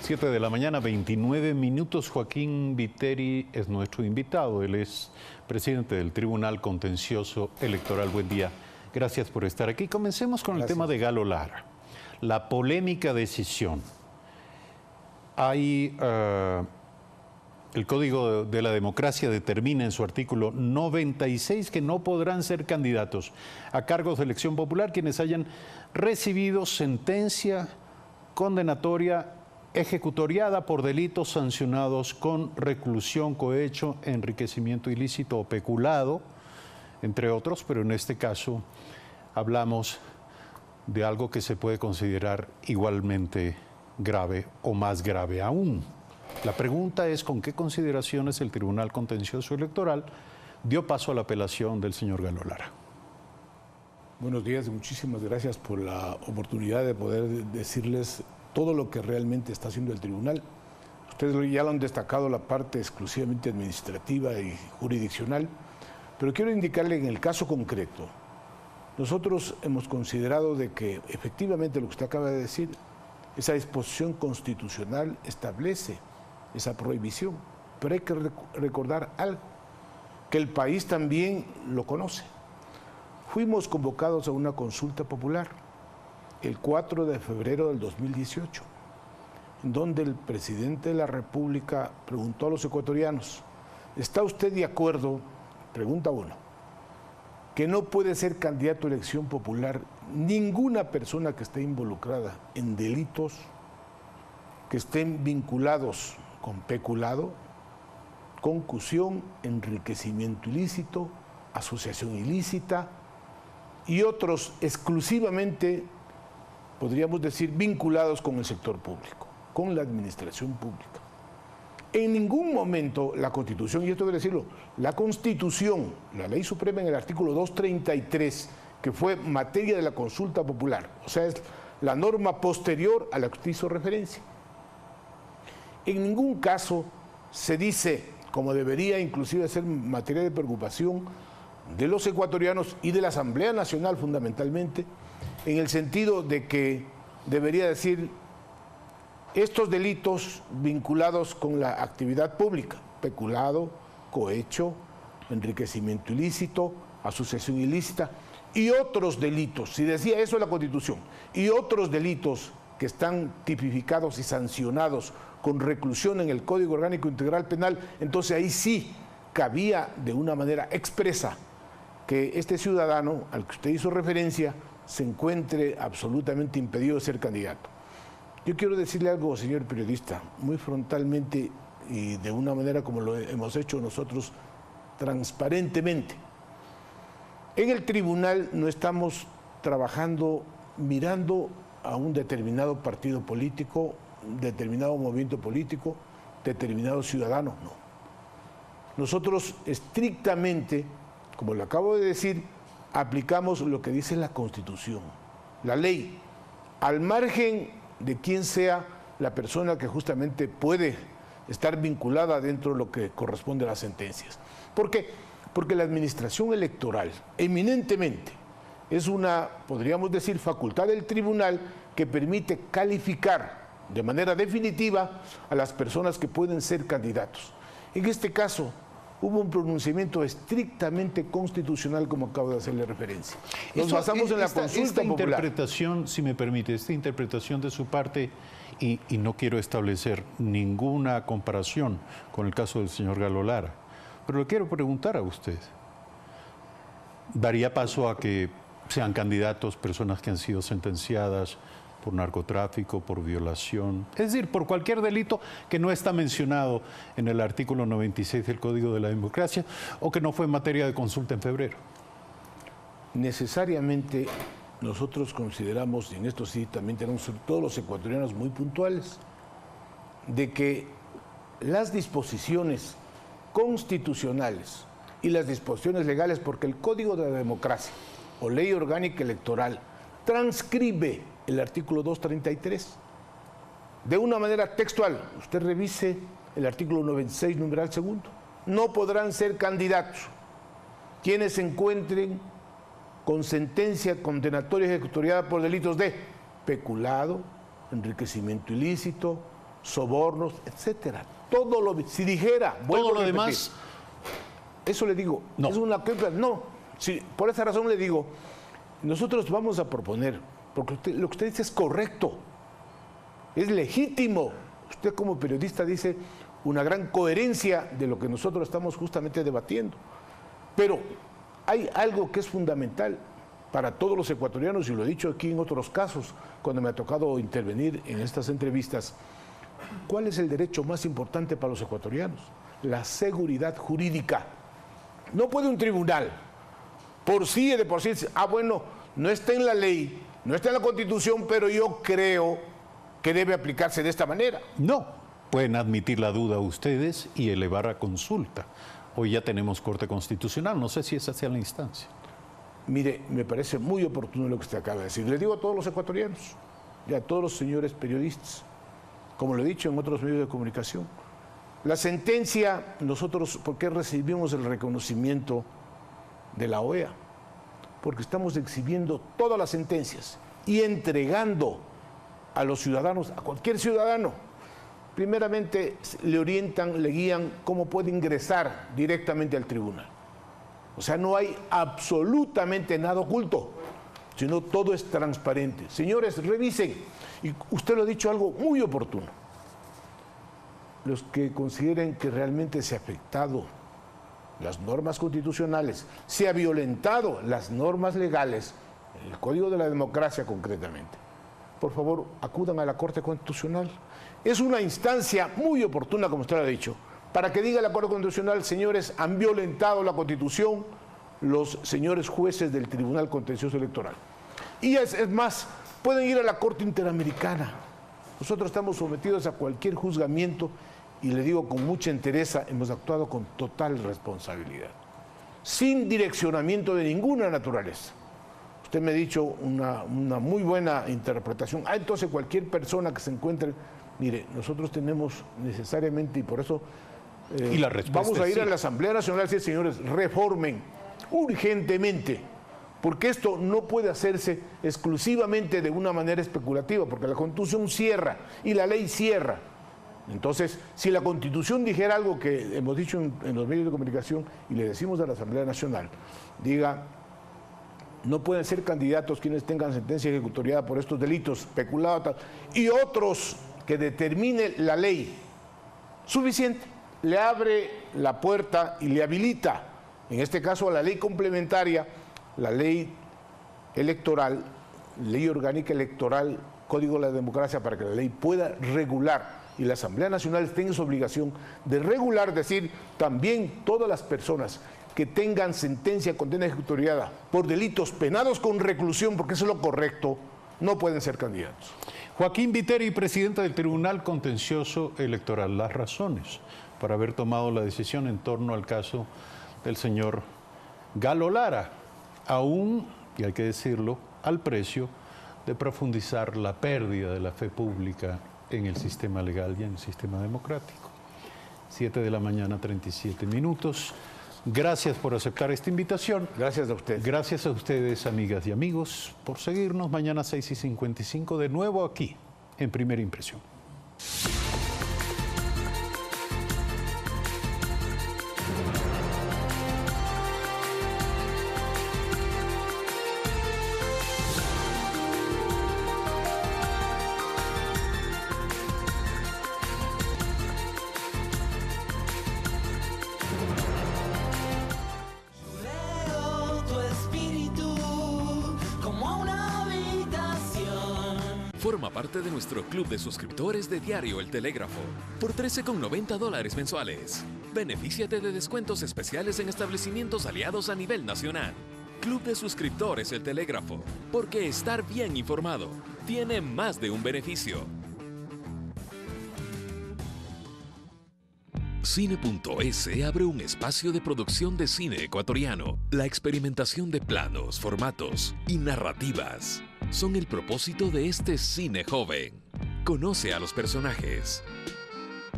7 de la mañana, 29 minutos. Joaquín Viteri es nuestro invitado. Él es presidente del Tribunal Contencioso Electoral. Buen día. Gracias por estar aquí. Comencemos con el tema de Galo Lara. La polémica decisión. Hay... El Código de la Democracia determina en su artículo 96 que no podrán ser candidatos a cargos de elección popular quienes hayan recibido sentencia condenatoria ejecutoriada por delitos sancionados con reclusión, cohecho, enriquecimiento ilícito o peculado, entre otros, pero en este caso hablamos de algo que se puede considerar igualmente grave o más grave aún. La pregunta es con qué consideraciones el Tribunal Contencioso Electoral dio paso a la apelación del señor Galo Lara. Buenos días y muchísimas gracias por la oportunidad de poder decirles todo lo que realmente está haciendo el tribunal. Ustedes ya lo han destacado, la parte exclusivamente administrativa y jurisdiccional, pero quiero indicarle en el caso concreto, nosotros hemos considerado de que efectivamente lo que usted acaba de decir, esa disposición constitucional establece esa prohibición, pero hay que recordar algo, que el país también lo conoce. Fuimos convocados a una consulta popular el 4 de febrero del 2018, en donde el presidente de la República preguntó a los ecuatorianos, ¿está usted de acuerdo, pregunta uno, que no puede ser candidato a elección popular ninguna persona que esté involucrada en delitos que estén vinculados con peculado, concusión, enriquecimiento ilícito, asociación ilícita y otros exclusivamente, podríamos decir, vinculados con el sector público, con la administración pública? En ningún momento la Constitución, y esto debe decirlo, la Constitución, la Ley Suprema en el artículo 233, que fue materia de la consulta popular, o sea, es la norma posterior a la que usted hizo referencia. En ningún caso se dice, como debería inclusive ser materia de preocupación de los ecuatorianos y de la Asamblea Nacional fundamentalmente, en el sentido de que debería decir estos delitos vinculados con la actividad pública, peculado, cohecho, enriquecimiento ilícito, asociación ilícita y otros delitos, si decía eso la Constitución, y otros delitos que están tipificados y sancionados con reclusión en el Código Orgánico Integral Penal, entonces ahí sí cabía de una manera expresa que este ciudadano al que usted hizo referencia se encuentre absolutamente impedido de ser candidato. Yo quiero decirle algo, señor periodista, muy frontalmente y de una manera como lo hemos hecho nosotros transparentemente. En el tribunal no estamos trabajando mirando a un determinado partido político, determinado movimiento político, determinado ciudadano, no. Nosotros estrictamente, como lo acabo de decir, aplicamos lo que dice la Constitución, la ley, al margen de quién sea la persona que justamente puede estar vinculada dentro de lo que corresponde a las sentencias. ¿Por qué? Porque la administración electoral eminentemente es una, podríamos decir, facultad del tribunal que permite calificar de manera definitiva a las personas que pueden ser candidatos. En este caso, hubo un pronunciamiento estrictamente constitucional, como acabo de hacerle referencia. Nos basamos en la consulta popular. Interpretación, si me permite, esta interpretación de su parte, y no quiero establecer ninguna comparación con el caso del señor Galo Lara, pero le quiero preguntar a usted, ¿daría paso a que sean candidatos personas que han sido sentenciadas por narcotráfico, por violación, es decir, por cualquier delito que no está mencionado en el artículo 96 del Código de la Democracia o que no fue materia de consulta en febrero? Necesariamente nosotros consideramos, y en esto sí también tenemos todos los ecuatorianos muy puntuales, de que las disposiciones constitucionales y las disposiciones legales, porque el Código de la Democracia o Ley Orgánica Electoral transcribe el artículo 233 de una manera textual. Usted revise el artículo 96, numeral segundo. No podrán ser candidatos quienes se encuentren con sentencia condenatoria ejecutoriada por delitos de peculado, enriquecimiento ilícito, sobornos, etcétera. Todo lo, si dijera, todo lo demás, eso le digo, no. Es una no. Sí, por esa razón le digo, nosotros vamos a proponer, porque lo que usted dice es correcto, es legítimo. Usted como periodista dice una gran coherencia de lo que nosotros estamos justamente debatiendo. Pero hay algo que es fundamental para todos los ecuatorianos, y lo he dicho aquí en otros casos, cuando me ha tocado intervenir en estas entrevistas. ¿Cuál es el derecho más importante para los ecuatorianos? La seguridad jurídica. No puede un tribunal por sí y de por sí decir, bueno, no está en la ley, no está en la Constitución, pero yo creo que debe aplicarse de esta manera. No, pueden admitir la duda ustedes y elevar a consulta. Hoy ya tenemos Corte Constitucional, no sé si esa sea la instancia. Mire, me parece muy oportuno lo que usted acaba de decir. Le digo a todos los ecuatorianos y a todos los señores periodistas, como lo he dicho en otros medios de comunicación, la sentencia, nosotros, ¿por qué recibimos el reconocimiento de la OEA? Porque estamos exhibiendo todas las sentencias y entregando a los ciudadanos, a cualquier ciudadano, primeramente le orientan, le guían cómo puede ingresar directamente al tribunal. O sea, no hay absolutamente nada oculto, sino todo es transparente. Señores, revisen, y usted lo ha dicho algo muy oportuno. Los que consideren que realmente se ha afectado las normas constitucionales, se ha violentado las normas legales, el Código de la Democracia concretamente, por favor, acudan a la Corte Constitucional. Es una instancia muy oportuna, como usted lo ha dicho, para que diga la Corte Constitucional, señores, han violentado la Constitución los señores jueces del Tribunal Contencioso Electoral. Y es más, pueden ir a la Corte Interamericana. Nosotros estamos sometidos a cualquier juzgamiento y le digo con mucha entereza, hemos actuado con total responsabilidad, sin direccionamiento de ninguna naturaleza. Usted me ha dicho una muy buena interpretación. Entonces cualquier persona que se encuentre, mire, nosotros tenemos necesariamente, y por eso y la vamos a ir sí. a la Asamblea Nacional y decir, señores, reformen urgentemente, porque esto no puede hacerse exclusivamente de una manera especulativa, porque la Constitución cierra y la ley cierra. Entonces, si la Constitución dijera algo que hemos dicho en los medios de comunicación y le decimos a la Asamblea Nacional, diga, no pueden ser candidatos quienes tengan sentencia ejecutoriada por estos delitos, peculado, tal, y otros que determine la ley, suficiente, le abre la puerta y le habilita, en este caso a la ley complementaria, la ley electoral, ley orgánica electoral, Código de la Democracia, para que la ley pueda regular y la Asamblea Nacional tenga su obligación de regular, decir, también todas las personas que tengan sentencia, condena ejecutoriada por delitos penados con reclusión, porque eso es lo correcto, no pueden ser candidatos. Joaquín Viteri, presidente del Tribunal Contencioso Electoral, las razones para haber tomado la decisión en torno al caso del señor Galo Lara, aún, y hay que decirlo, al precio de profundizar la pérdida de la fe pública en el sistema legal y en el sistema democrático. 7 de la mañana, 37 minutos. Gracias por aceptar esta invitación. Gracias a usted. Gracias a ustedes, amigas y amigos, por seguirnos. Mañana 6:55 de nuevo aquí, en Primera Impresión. Forma parte de nuestro club de suscriptores de Diario El Telégrafo por $13,90 mensuales. Benefíciate de descuentos especiales en establecimientos aliados a nivel nacional. Club de suscriptores El Telégrafo, porque estar bien informado tiene más de un beneficio. Cine.es abre un espacio de producción de cine ecuatoriano. La experimentación de planos, formatos y narrativas son el propósito de este cine joven. Conoce a los personajes,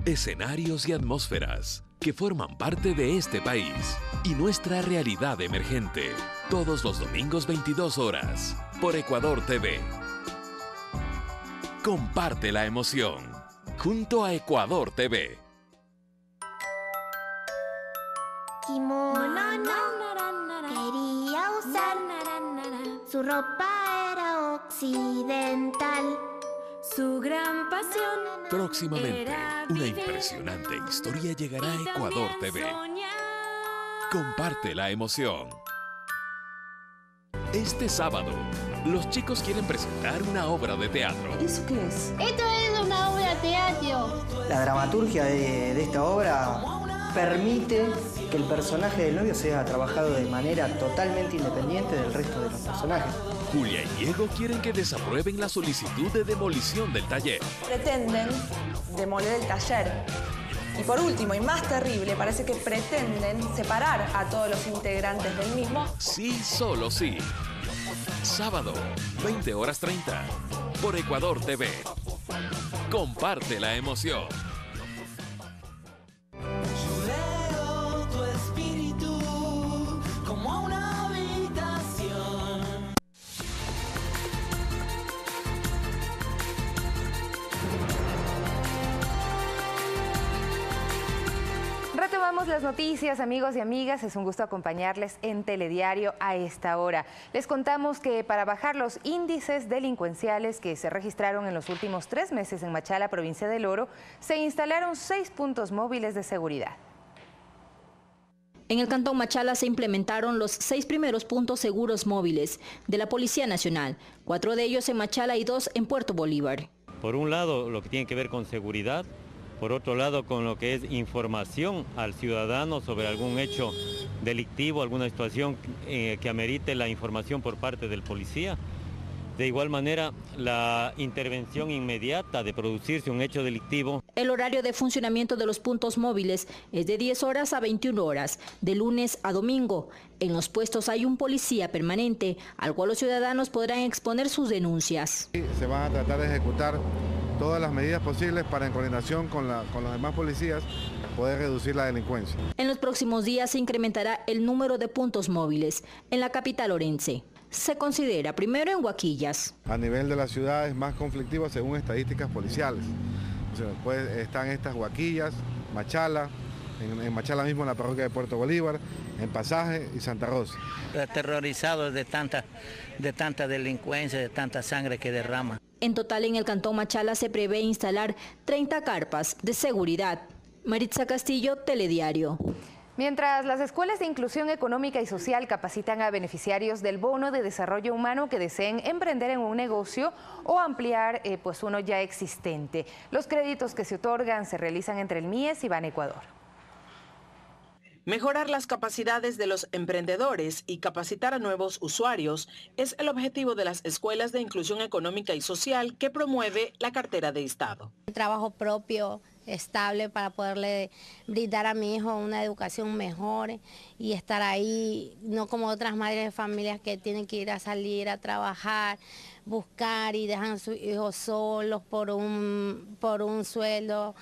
escenarios y atmósferas que forman parte de este país y nuestra realidad emergente. Todos los domingos 22 horas por Ecuador TV. Comparte la emoción junto a Ecuador TV. Kimono quería usar, su ropa era occidental, su gran pasión. Próximamente, una impresionante historia llegará a Ecuador TV. Comparte la emoción. Este sábado, los chicos quieren presentar una obra de teatro. ¿Eso qué es? Esto es una obra de teatro. La dramaturgia de esta obra permite que el personaje del novio sea trabajado de manera totalmente independiente del resto de los personajes. Julia y Diego quieren que desaprueben la solicitud de demolición del taller. Pretenden demoler el taller. Y por último, y más terrible, parece que pretenden separar a todos los integrantes del mismo. Sí, solo sí. Sábado, 20:30, por Ecuador TV. Comparte la emoción. Retomamos las noticias, amigos y amigas. Es un gusto acompañarles en Telediario a esta hora. Les contamos que para bajar los índices delincuenciales que se registraron en los últimos 3 meses en Machala, provincia del Oro, se instalaron 6 puntos móviles de seguridad. En el Cantón Machala se implementaron los 6 primeros puntos seguros móviles de la Policía Nacional, 4 de ellos en Machala y 2 en Puerto Bolívar. Por un lado, lo que tiene que ver con seguridad, por otro lado, con lo que es información al ciudadano sobre algún hecho delictivo, alguna situación que amerite la información por parte del policía. De igual manera, la intervención inmediata de producirse un hecho delictivo. El horario de funcionamiento de los puntos móviles es de 10 horas a 21 horas, de lunes a domingo. En los puestos hay un policía permanente, al cual los ciudadanos podrán exponer sus denuncias. Se van a tratar de ejecutar todas las medidas posibles para, en coordinación con los demás policías, poder reducir la delincuencia. En los próximos días se incrementará el número de puntos móviles en la capital orense. Se considera primero en Huaquillas. A nivel de la ciudad es más conflictivo según estadísticas policiales. O sea, pues están estas Huaquillas, Machala, en Machala mismo en la parroquia de Puerto Bolívar, en Pasaje y Santa Rosa. Aterrorizados de tanta delincuencia, de tanta sangre que derrama. En total en el Cantón Machala se prevé instalar 30 carpas de seguridad. Maritza Castillo, Telediario. Mientras las escuelas de inclusión económica y social capacitan a beneficiarios del bono de desarrollo humano que deseen emprender en un negocio o ampliar pues uno ya existente. Los créditos que se otorgan se realizan entre el MIES y Ban Ecuador. Mejorar las capacidades de los emprendedores y capacitar a nuevos usuarios es el objetivo de las escuelas de inclusión económica y social que promueve la cartera de Estado. Un trabajo propio, estable, para poderle brindar a mi hijo una educación mejor y estar ahí, no como otras madres de familias que tienen que ir a salir a trabajar, buscar y dejan a sus hijos solos por un sueldo.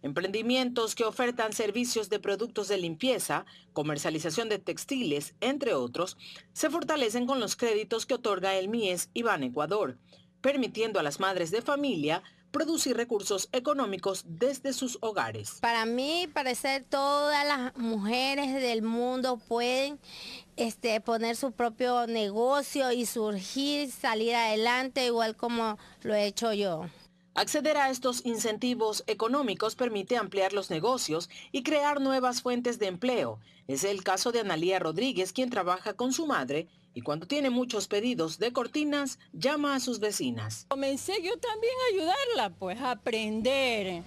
Emprendimientos que ofertan servicios de productos de limpieza, comercialización de textiles, entre otros, se fortalecen con los créditos que otorga el MIES y Ban Ecuador, permitiendo a las madres de familia producir recursos económicos desde sus hogares. Para mí, parecer, todas las mujeres del mundo pueden poner su propio negocio y surgir, salir adelante, igual como lo he hecho yo. Acceder a estos incentivos económicos permite ampliar los negocios y crear nuevas fuentes de empleo. Es el caso de Analía Rodríguez, quien trabaja con su madre y cuando tiene muchos pedidos de cortinas, llama a sus vecinas. Comencé yo también a ayudarla, pues a aprender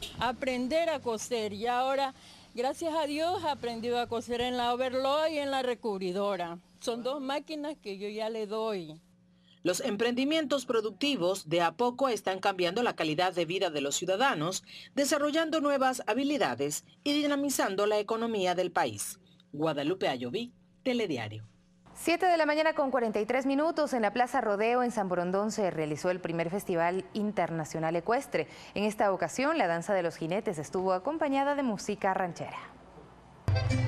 a coser, y ahora, gracias a Dios, he aprendido a coser en la overlock y en la recubridora. Son 2 máquinas que yo ya le doy. Los emprendimientos productivos de a poco están cambiando la calidad de vida de los ciudadanos, desarrollando nuevas habilidades y dinamizando la economía del país. Guadalupe Ayoví, Telediario. 7 de la mañana con 43 minutos en la Plaza Rodeo en San Borondón se realizó el primer Festival Internacional Ecuestre. En esta ocasión, la danza de los jinetes estuvo acompañada de música ranchera.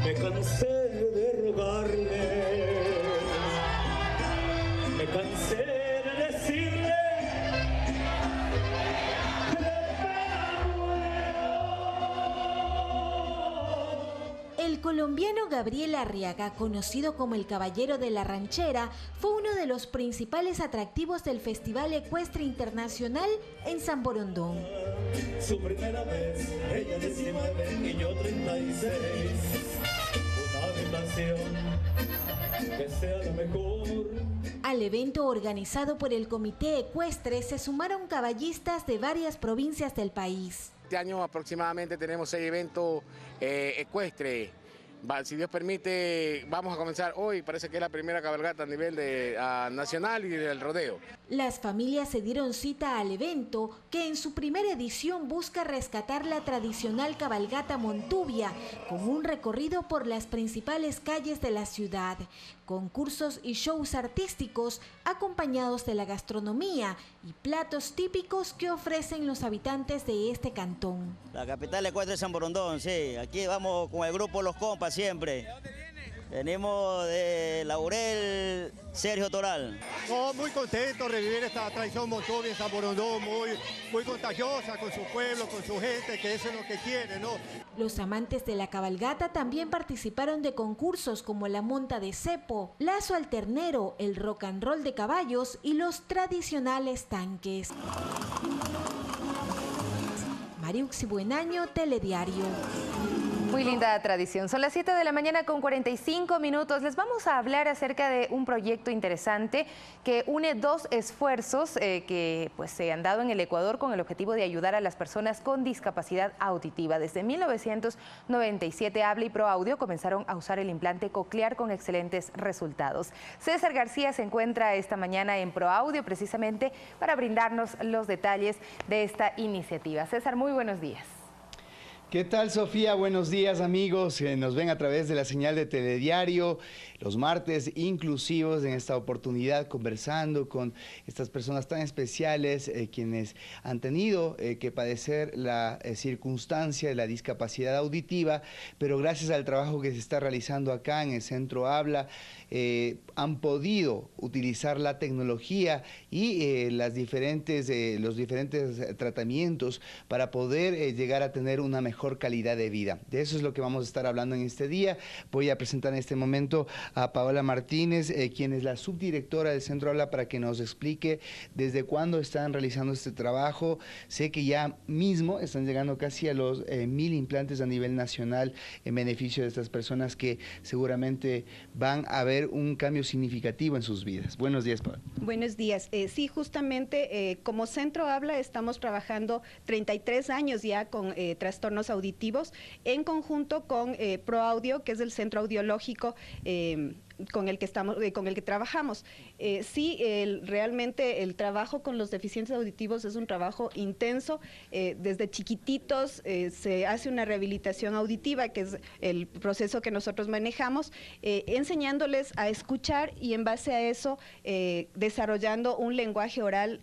Me cansé de rogarle, me cansé de decirle. El colombiano Gabriel Arriaga, conocido como el Caballero de la Ranchera, fue uno de los principales atractivos del Festival Ecuestre Internacional en San Borondón. Su primera vez, ella 19 y yo 36. Una habitación que sea la mejor. Al evento organizado por el Comité Ecuestre se sumaron caballistas de varias provincias del país. Este año aproximadamente tenemos 6 eventos ecuestres. Si Dios permite, vamos a comenzar hoy, parece que es la primera cabalgata a nivel nacional y del rodeo. Las familias se dieron cita al evento, que en su primera edición busca rescatar la tradicional cabalgata Montubia, con un recorrido por las principales calles de la ciudad, concursos y shows artísticos acompañados de la gastronomía y platos típicos que ofrecen los habitantes de este cantón. La capital ecuestre es San Borondón, sí. Aquí vamos con el grupo Los Compas siempre. ¿De dónde viene? Venimos de Laurel, Sergio Toral. No, muy contento de revivir esta tradición Montubia en San Borondón, muy contagiosa con su pueblo, con su gente, que eso es lo que quiere, ¿no? Los amantes de la cabalgata también participaron de concursos como la monta de cepo, lazo al ternero, el rock and roll de caballos y los tradicionales tanques. Mariuxi Buenaño, Telediario. Muy linda tradición. Son las 7 de la mañana con 45 minutos. Les vamos a hablar acerca de un proyecto interesante que une 2 esfuerzos que se han dado en el Ecuador con el objetivo de ayudar a las personas con discapacidad auditiva. Desde 1997, Habla y ProAudio comenzaron a usar el implante coclear con excelentes resultados. César García se encuentra esta mañana en ProAudio precisamente para brindarnos los detalles de esta iniciativa. César, muy buenos días. ¿Qué tal, Sofía? Buenos días, amigos que nos ven a través de la señal de Telediario, los martes inclusivos, en esta oportunidad conversando con estas personas tan especiales, quienes han tenido que padecer la circunstancia de la discapacidad auditiva, pero gracias al trabajo que se está realizando acá en el Centro Habla, han podido utilizar la tecnología y los diferentes tratamientos para poder llegar a tener una mejor calidad de vida. De eso es lo que vamos a estar hablando en este día. Voy a presentar en este momento a Paola Martínez, quien es la subdirectora del Centro Habla, para que nos explique desde cuándo están realizando este trabajo. Sé que ya mismo están llegando casi a los 1000 implantes a nivel nacional en beneficio de estas personas que seguramente van a ver un cambio significativo en sus vidas. Buenos días, Paola. Buenos días. Sí, justamente como Centro Habla estamos trabajando 33 años ya con trastornos dispositivos auditivos en conjunto con ProAudio, que es el centro audiológico con el que trabajamos. Realmente el trabajo con los deficientes auditivos es un trabajo intenso. Desde chiquititos se hace una rehabilitación auditiva, que es el proceso que nosotros manejamos, enseñándoles a escuchar y en base a eso desarrollando un lenguaje oral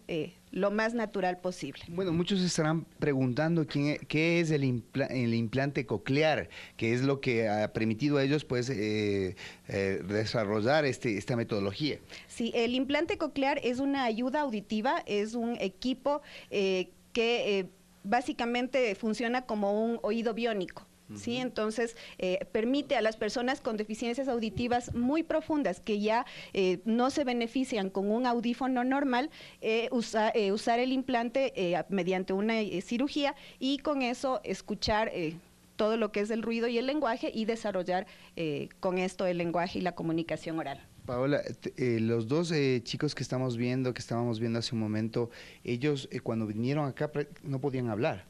lo más natural posible. Bueno, muchos estarán preguntando qué es el implante coclear, que es lo que ha permitido a ellos pues desarrollar esta metodología. Sí, el implante coclear es una ayuda auditiva, es un equipo que básicamente funciona como un oído biónico. ¿Sí? Entonces, permite a las personas con deficiencias auditivas muy profundas que ya no se benefician con un audífono normal, usar el implante mediante una cirugía y con eso escuchar todo lo que es el ruido y el lenguaje y desarrollar con esto el lenguaje y la comunicación oral. Paola, los dos chicos que estábamos viendo hace un momento, ellos cuando vinieron acá no podían hablar.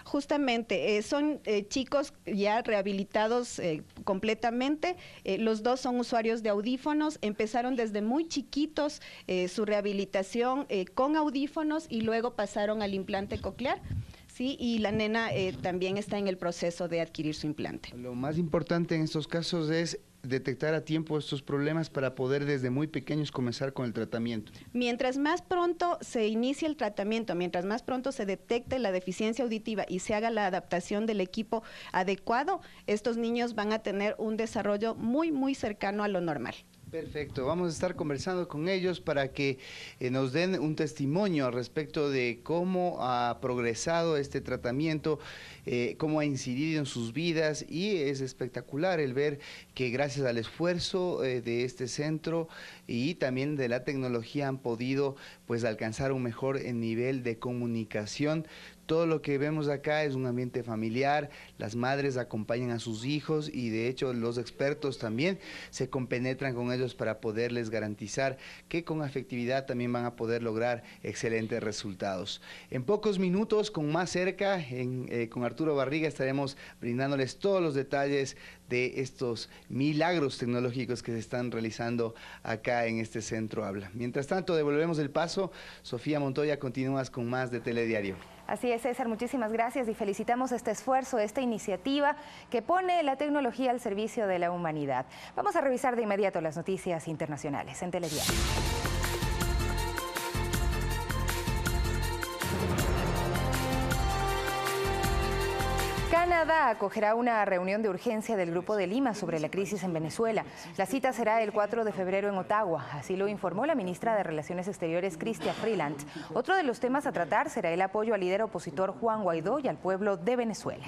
Justamente, son chicos ya rehabilitados completamente, los dos son usuarios de audífonos, empezaron desde muy chiquitos su rehabilitación con audífonos y luego pasaron al implante coclear. Sí, y la nena también está en el proceso de adquirir su implante. Lo más importante en estos casos es detectar a tiempo estos problemas para poder desde muy pequeños comenzar con el tratamiento. Mientras más pronto se inicie el tratamiento, mientras más pronto se detecte la deficiencia auditiva y se haga la adaptación del equipo adecuado, estos niños van a tener un desarrollo muy, muy cercano a lo normal. Perfecto, vamos a estar conversando con ellos para que nos den un testimonio al respecto de cómo ha progresado este tratamiento, cómo ha incidido en sus vidas, y es espectacular el ver que gracias al esfuerzo de este centro y también de la tecnología han podido pues alcanzar un mejor nivel de comunicación. Todo lo que vemos acá es un ambiente familiar, las madres acompañan a sus hijos y de hecho los expertos también se compenetran con ellos para poderles garantizar que con afectividad también van a poder lograr excelentes resultados. En pocos minutos, con más cerca, con Arturo Barriga estaremos brindándoles todos los detalles de estos milagros tecnológicos que se están realizando acá en este centro Habla. Mientras tanto, devolvemos el paso. Sofía Montoya, continúas con más de Telediario. Así es, César, muchísimas gracias y felicitamos este esfuerzo, esta iniciativa que pone la tecnología al servicio de la humanidad. Vamos a revisar de inmediato las noticias internacionales en Telediario. Canadá acogerá una reunión de urgencia del Grupo de Lima sobre la crisis en Venezuela. La cita será el 4 de febrero en Ottawa, así lo informó la ministra de Relaciones Exteriores, Chrystia Freeland. Otro de los temas a tratar será el apoyo al líder opositor Juan Guaidó y al pueblo de Venezuela.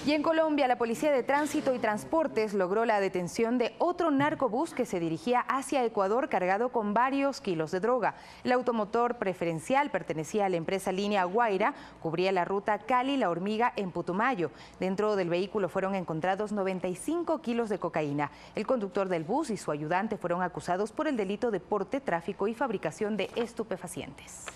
Y en Colombia, la Policía de Tránsito y Transportes logró la detención de otro narcobús que se dirigía hacia Ecuador cargado con varios kilos de droga. El automotor preferencial pertenecía a la empresa Línea Guaira, cubría la ruta Cali-La Hormiga en Putumayo. Dentro del vehículo fueron encontrados 95 kilos de cocaína. El conductor del bus y su ayudante fueron acusados por el delito de porte, tráfico y fabricación de estupefacientes.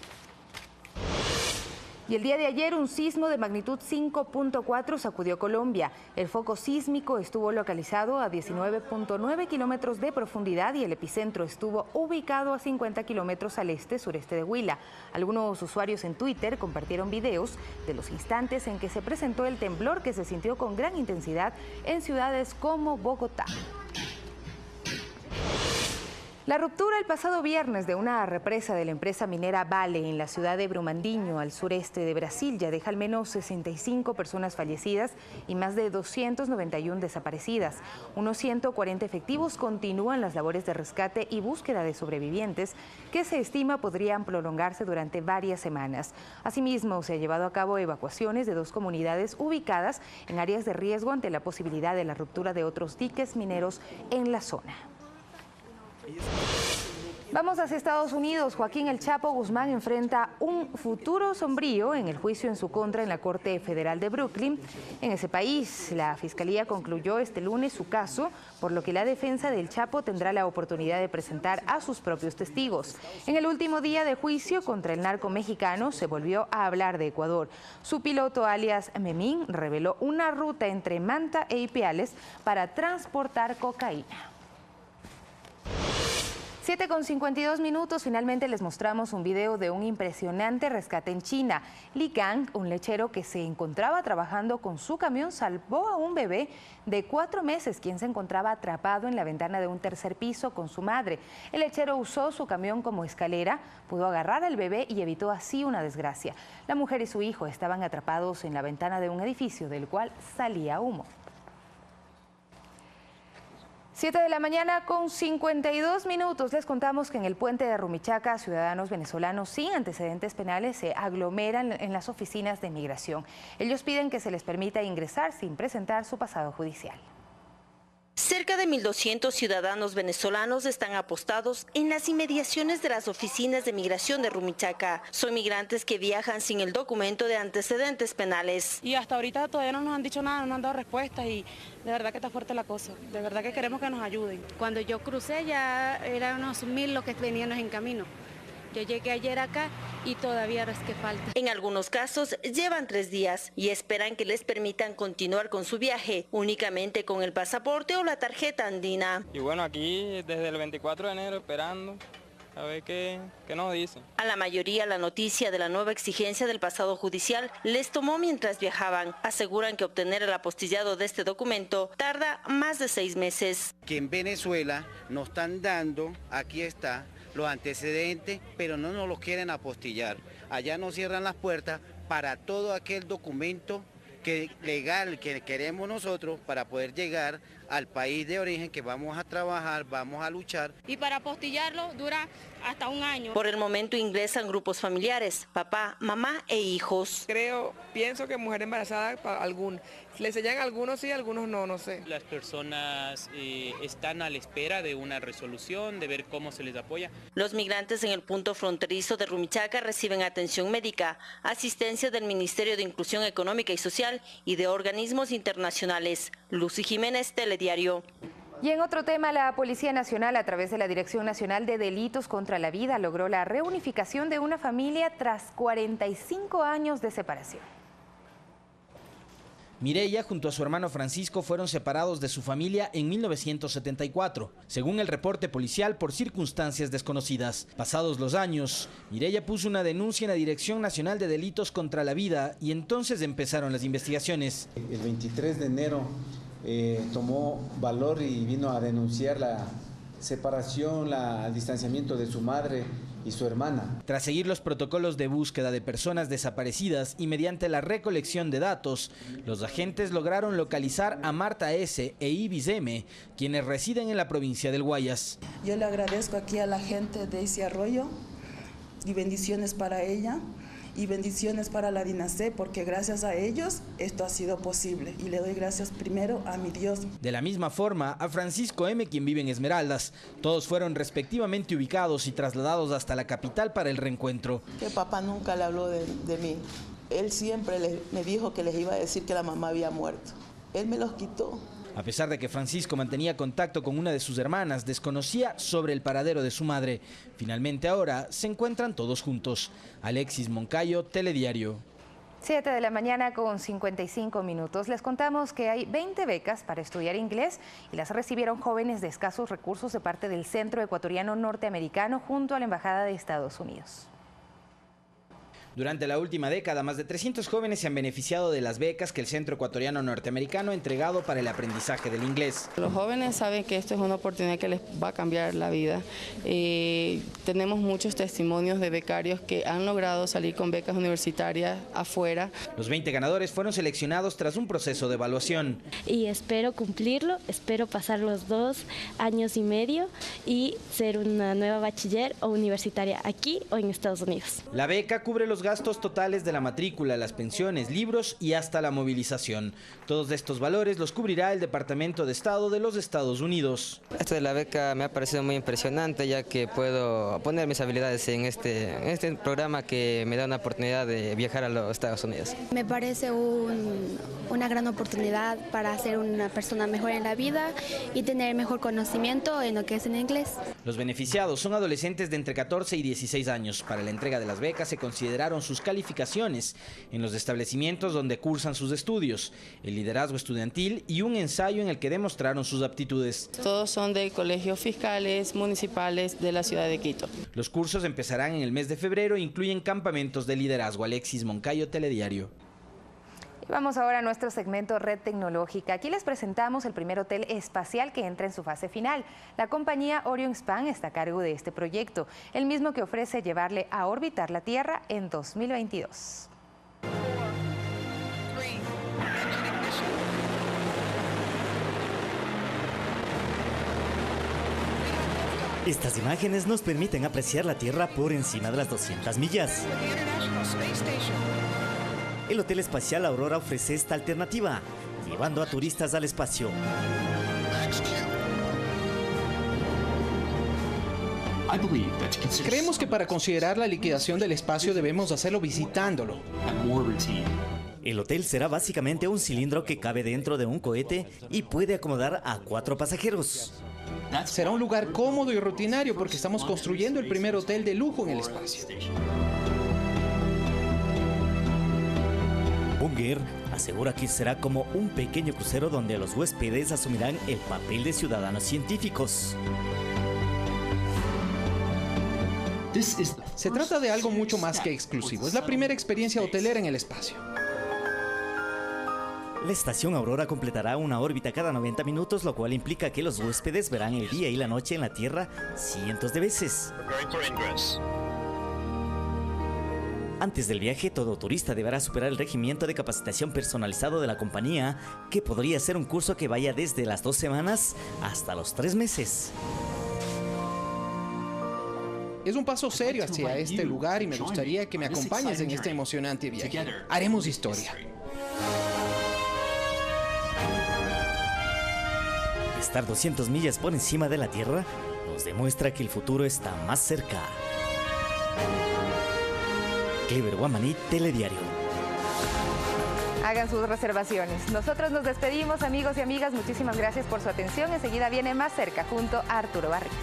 Y el día de ayer un sismo de magnitud 5.4 sacudió Colombia. El foco sísmico estuvo localizado a 19.9 kilómetros de profundidad y el epicentro estuvo ubicado a 50 kilómetros al este-sureste de Huila. Algunos usuarios en Twitter compartieron videos de los instantes en que se presentó el temblor que se sintió con gran intensidad en ciudades como Bogotá. La ruptura el pasado viernes de una represa de la empresa minera Vale en la ciudad de Brumadinho, al sureste de Brasil, ya deja al menos 65 personas fallecidas y más de 291 desaparecidas. Unos 140 efectivos continúan las labores de rescate y búsqueda de sobrevivientes que se estima podrían prolongarse durante varias semanas. Asimismo, se ha llevado a cabo evacuaciones de 2 comunidades ubicadas en áreas de riesgo ante la posibilidad de la ruptura de otros diques mineros en la zona. Vamos hacia Estados Unidos. Joaquín El Chapo Guzmán enfrenta un futuro sombrío en el juicio en su contra en la Corte Federal de Brooklyn. En ese país, la Fiscalía concluyó este lunes su caso, por lo que la defensa del Chapo tendrá la oportunidad de presentar a sus propios testigos. En el último día de juicio contra el narco mexicano se volvió a hablar de Ecuador. Su piloto, alias Memín, reveló una ruta entre Manta e Ipiales para transportar cocaína. 7:52 finalmente les mostramos un video de un impresionante rescate en China. Li Gang, un lechero que se encontraba trabajando con su camión, salvó a un bebé de 4 meses, quien se encontraba atrapado en la ventana de un tercer piso con su madre. El lechero usó su camión como escalera, pudo agarrar al bebé y evitó así una desgracia. La mujer y su hijo estaban atrapados en la ventana de un edificio del cual salía humo. 7:52 les contamos que en el puente de Rumichaca, ciudadanos venezolanos sin antecedentes penales se aglomeran en las oficinas de migración. Ellos piden que se les permita ingresar sin presentar su pasado judicial. Cerca de 1.200 ciudadanos venezolanos están apostados en las inmediaciones de las oficinas de migración de Rumichaca. Son migrantes que viajan sin el documento de antecedentes penales. Y hasta ahorita todavía no nos han dicho nada, no nos han dado respuestas y de verdad que está fuerte la cosa. De verdad que queremos que nos ayuden. Cuando yo crucé ya eran unos 1.000 los que veníamos en camino. Yo llegué ayer acá y todavía es que falta. En algunos casos llevan 3 días y esperan que les permitan continuar con su viaje únicamente con el pasaporte o la tarjeta andina. Y bueno, aquí desde el 24 de enero esperando a ver qué nos dicen. A la mayoría la noticia de la nueva exigencia del pasado judicial les tomó mientras viajaban. Aseguran que obtener el apostillado de este documento tarda más de 6 meses. Que en Venezuela nos están dando, aquí está, los antecedentes, pero no nos los quieren apostillar. Allá nos cierran las puertas para todo aquel documento legal que queremos nosotros para poder llegar al país de origen que vamos a trabajar, vamos a luchar. Y para apostillarlo dura hasta 1 año. Por el momento ingresan grupos familiares, papá, mamá e hijos. Pienso que mujer embarazada, le enseñan algunos sí, algunos no, no sé. Las personas están a la espera de una resolución, de ver cómo se les apoya. Los migrantes en el punto fronterizo de Rumichaca reciben atención médica, asistencia del Ministerio de Inclusión Económica y Social y de organismos internacionales. Lucy Jiménez, Telediario. Y en otro tema, la Policía Nacional, a través de la Dirección Nacional de Delitos contra la Vida, logró la reunificación de una familia tras 45 años de separación. Mireya junto a su hermano Francisco fueron separados de su familia en 1974, según el reporte policial, por circunstancias desconocidas. Pasados los años, Mireya puso una denuncia en la Dirección Nacional de Delitos contra la Vida y entonces empezaron las investigaciones. El 23 de enero tomó valor y vino a denunciar la separación, el distanciamiento de su madre y su hermana. Tras seguir los protocolos de búsqueda de personas desaparecidas y mediante la recolección de datos, los agentes lograron localizar a Marta S. e Ibis M., quienes residen en la provincia del Guayas. Yo le agradezco aquí a la gente de ese arroyo y bendiciones para ella. Y bendiciones para la DINASEE, porque gracias a ellos esto ha sido posible. Y le doy gracias primero a mi Dios. De la misma forma, a Francisco M., quien vive en Esmeraldas. Todos fueron respectivamente ubicados y trasladados hasta la capital para el reencuentro. Que papá nunca le habló de mí. Él siempre me dijo que les iba a decir que la mamá había muerto. Él me los quitó. A pesar de que Francisco mantenía contacto con una de sus hermanas, desconocía sobre el paradero de su madre. Finalmente ahora se encuentran todos juntos. Alexis Moncayo, Telediario. 7:55. Les contamos que hay 20 becas para estudiar inglés y las recibieron jóvenes de escasos recursos de parte del Centro Ecuatoriano Norteamericano junto a la Embajada de Estados Unidos. Durante la última década, más de 300 jóvenes se han beneficiado de las becas que el Centro Ecuatoriano Norteamericano ha entregado para el aprendizaje del inglés. Los jóvenes saben que esto es una oportunidad que les va a cambiar la vida. Tenemos muchos testimonios de becarios que han logrado salir con becas universitarias afuera. Los 20 ganadores fueron seleccionados tras un proceso de evaluación. Y espero cumplirlo, espero pasar los 2 años y medio y ser una nueva bachiller o universitaria aquí o en Estados Unidos. La beca cubre los gastos totales de la matrícula, las pensiones, libros y hasta la movilización. Todos estos valores los cubrirá el Departamento de Estado de los Estados Unidos. Esto de la beca me ha parecido muy impresionante, ya que puedo poner mis habilidades en este programa que me da una oportunidad de viajar a los Estados Unidos. Me parece una gran oportunidad para ser una persona mejor en la vida y tener mejor conocimiento en lo que es en inglés. Los beneficiados son adolescentes de entre 14 y 16 años. Para la entrega de las becas se consideraron sus calificaciones en los establecimientos donde cursan sus estudios, el liderazgo estudiantil y un ensayo en el que demostraron sus aptitudes. Todos son de colegios fiscales municipales de la ciudad de Quito. Los cursos empezarán en el mes de febrero e incluyen campamentos de liderazgo. Alexis Moncayo, Telediario. Y vamos ahora a nuestro segmento Red Tecnológica. Aquí les presentamos el primer hotel espacial que entra en su fase final. La compañía Orion Span está a cargo de este proyecto, el mismo que ofrece llevarle a orbitar la Tierra en 2022. Estas imágenes nos permiten apreciar la Tierra por encima de las 200 millas. El Hotel Espacial Aurora ofrece esta alternativa, llevando a turistas al espacio. Creemos que para considerar la liquidación del espacio debemos hacerlo visitándolo. El hotel será básicamente un cilindro que cabe dentro de un cohete y puede acomodar a 4 pasajeros. Será un lugar cómodo y rutinario porque estamos construyendo el primer hotel de lujo en el espacio. Bunger asegura que será como un pequeño crucero donde los huéspedes asumirán el papel de ciudadanos científicos. Se trata de algo mucho más que exclusivo. Es la primera experiencia hotelera en el espacio. La estación Aurora completará una órbita cada 90 minutos, lo cual implica que los huéspedes verán el día y la noche en la Tierra cientos de veces. Antes del viaje, todo turista deberá superar el regimiento de capacitación personalizado de la compañía, que podría ser un curso que vaya desde las 2 semanas hasta los 3 meses. Es un paso serio hacia este lugar y me gustaría que me acompañes en este emocionante viaje. Haremos historia. Estar 200 millas por encima de la Tierra nos demuestra que el futuro está más cerca. Clever Guamaní, Telediario. Hagan sus reservaciones. Nosotros nos despedimos, amigos y amigas. Muchísimas gracias por su atención. Enseguida viene Más Cerca junto a Arturo Barriga.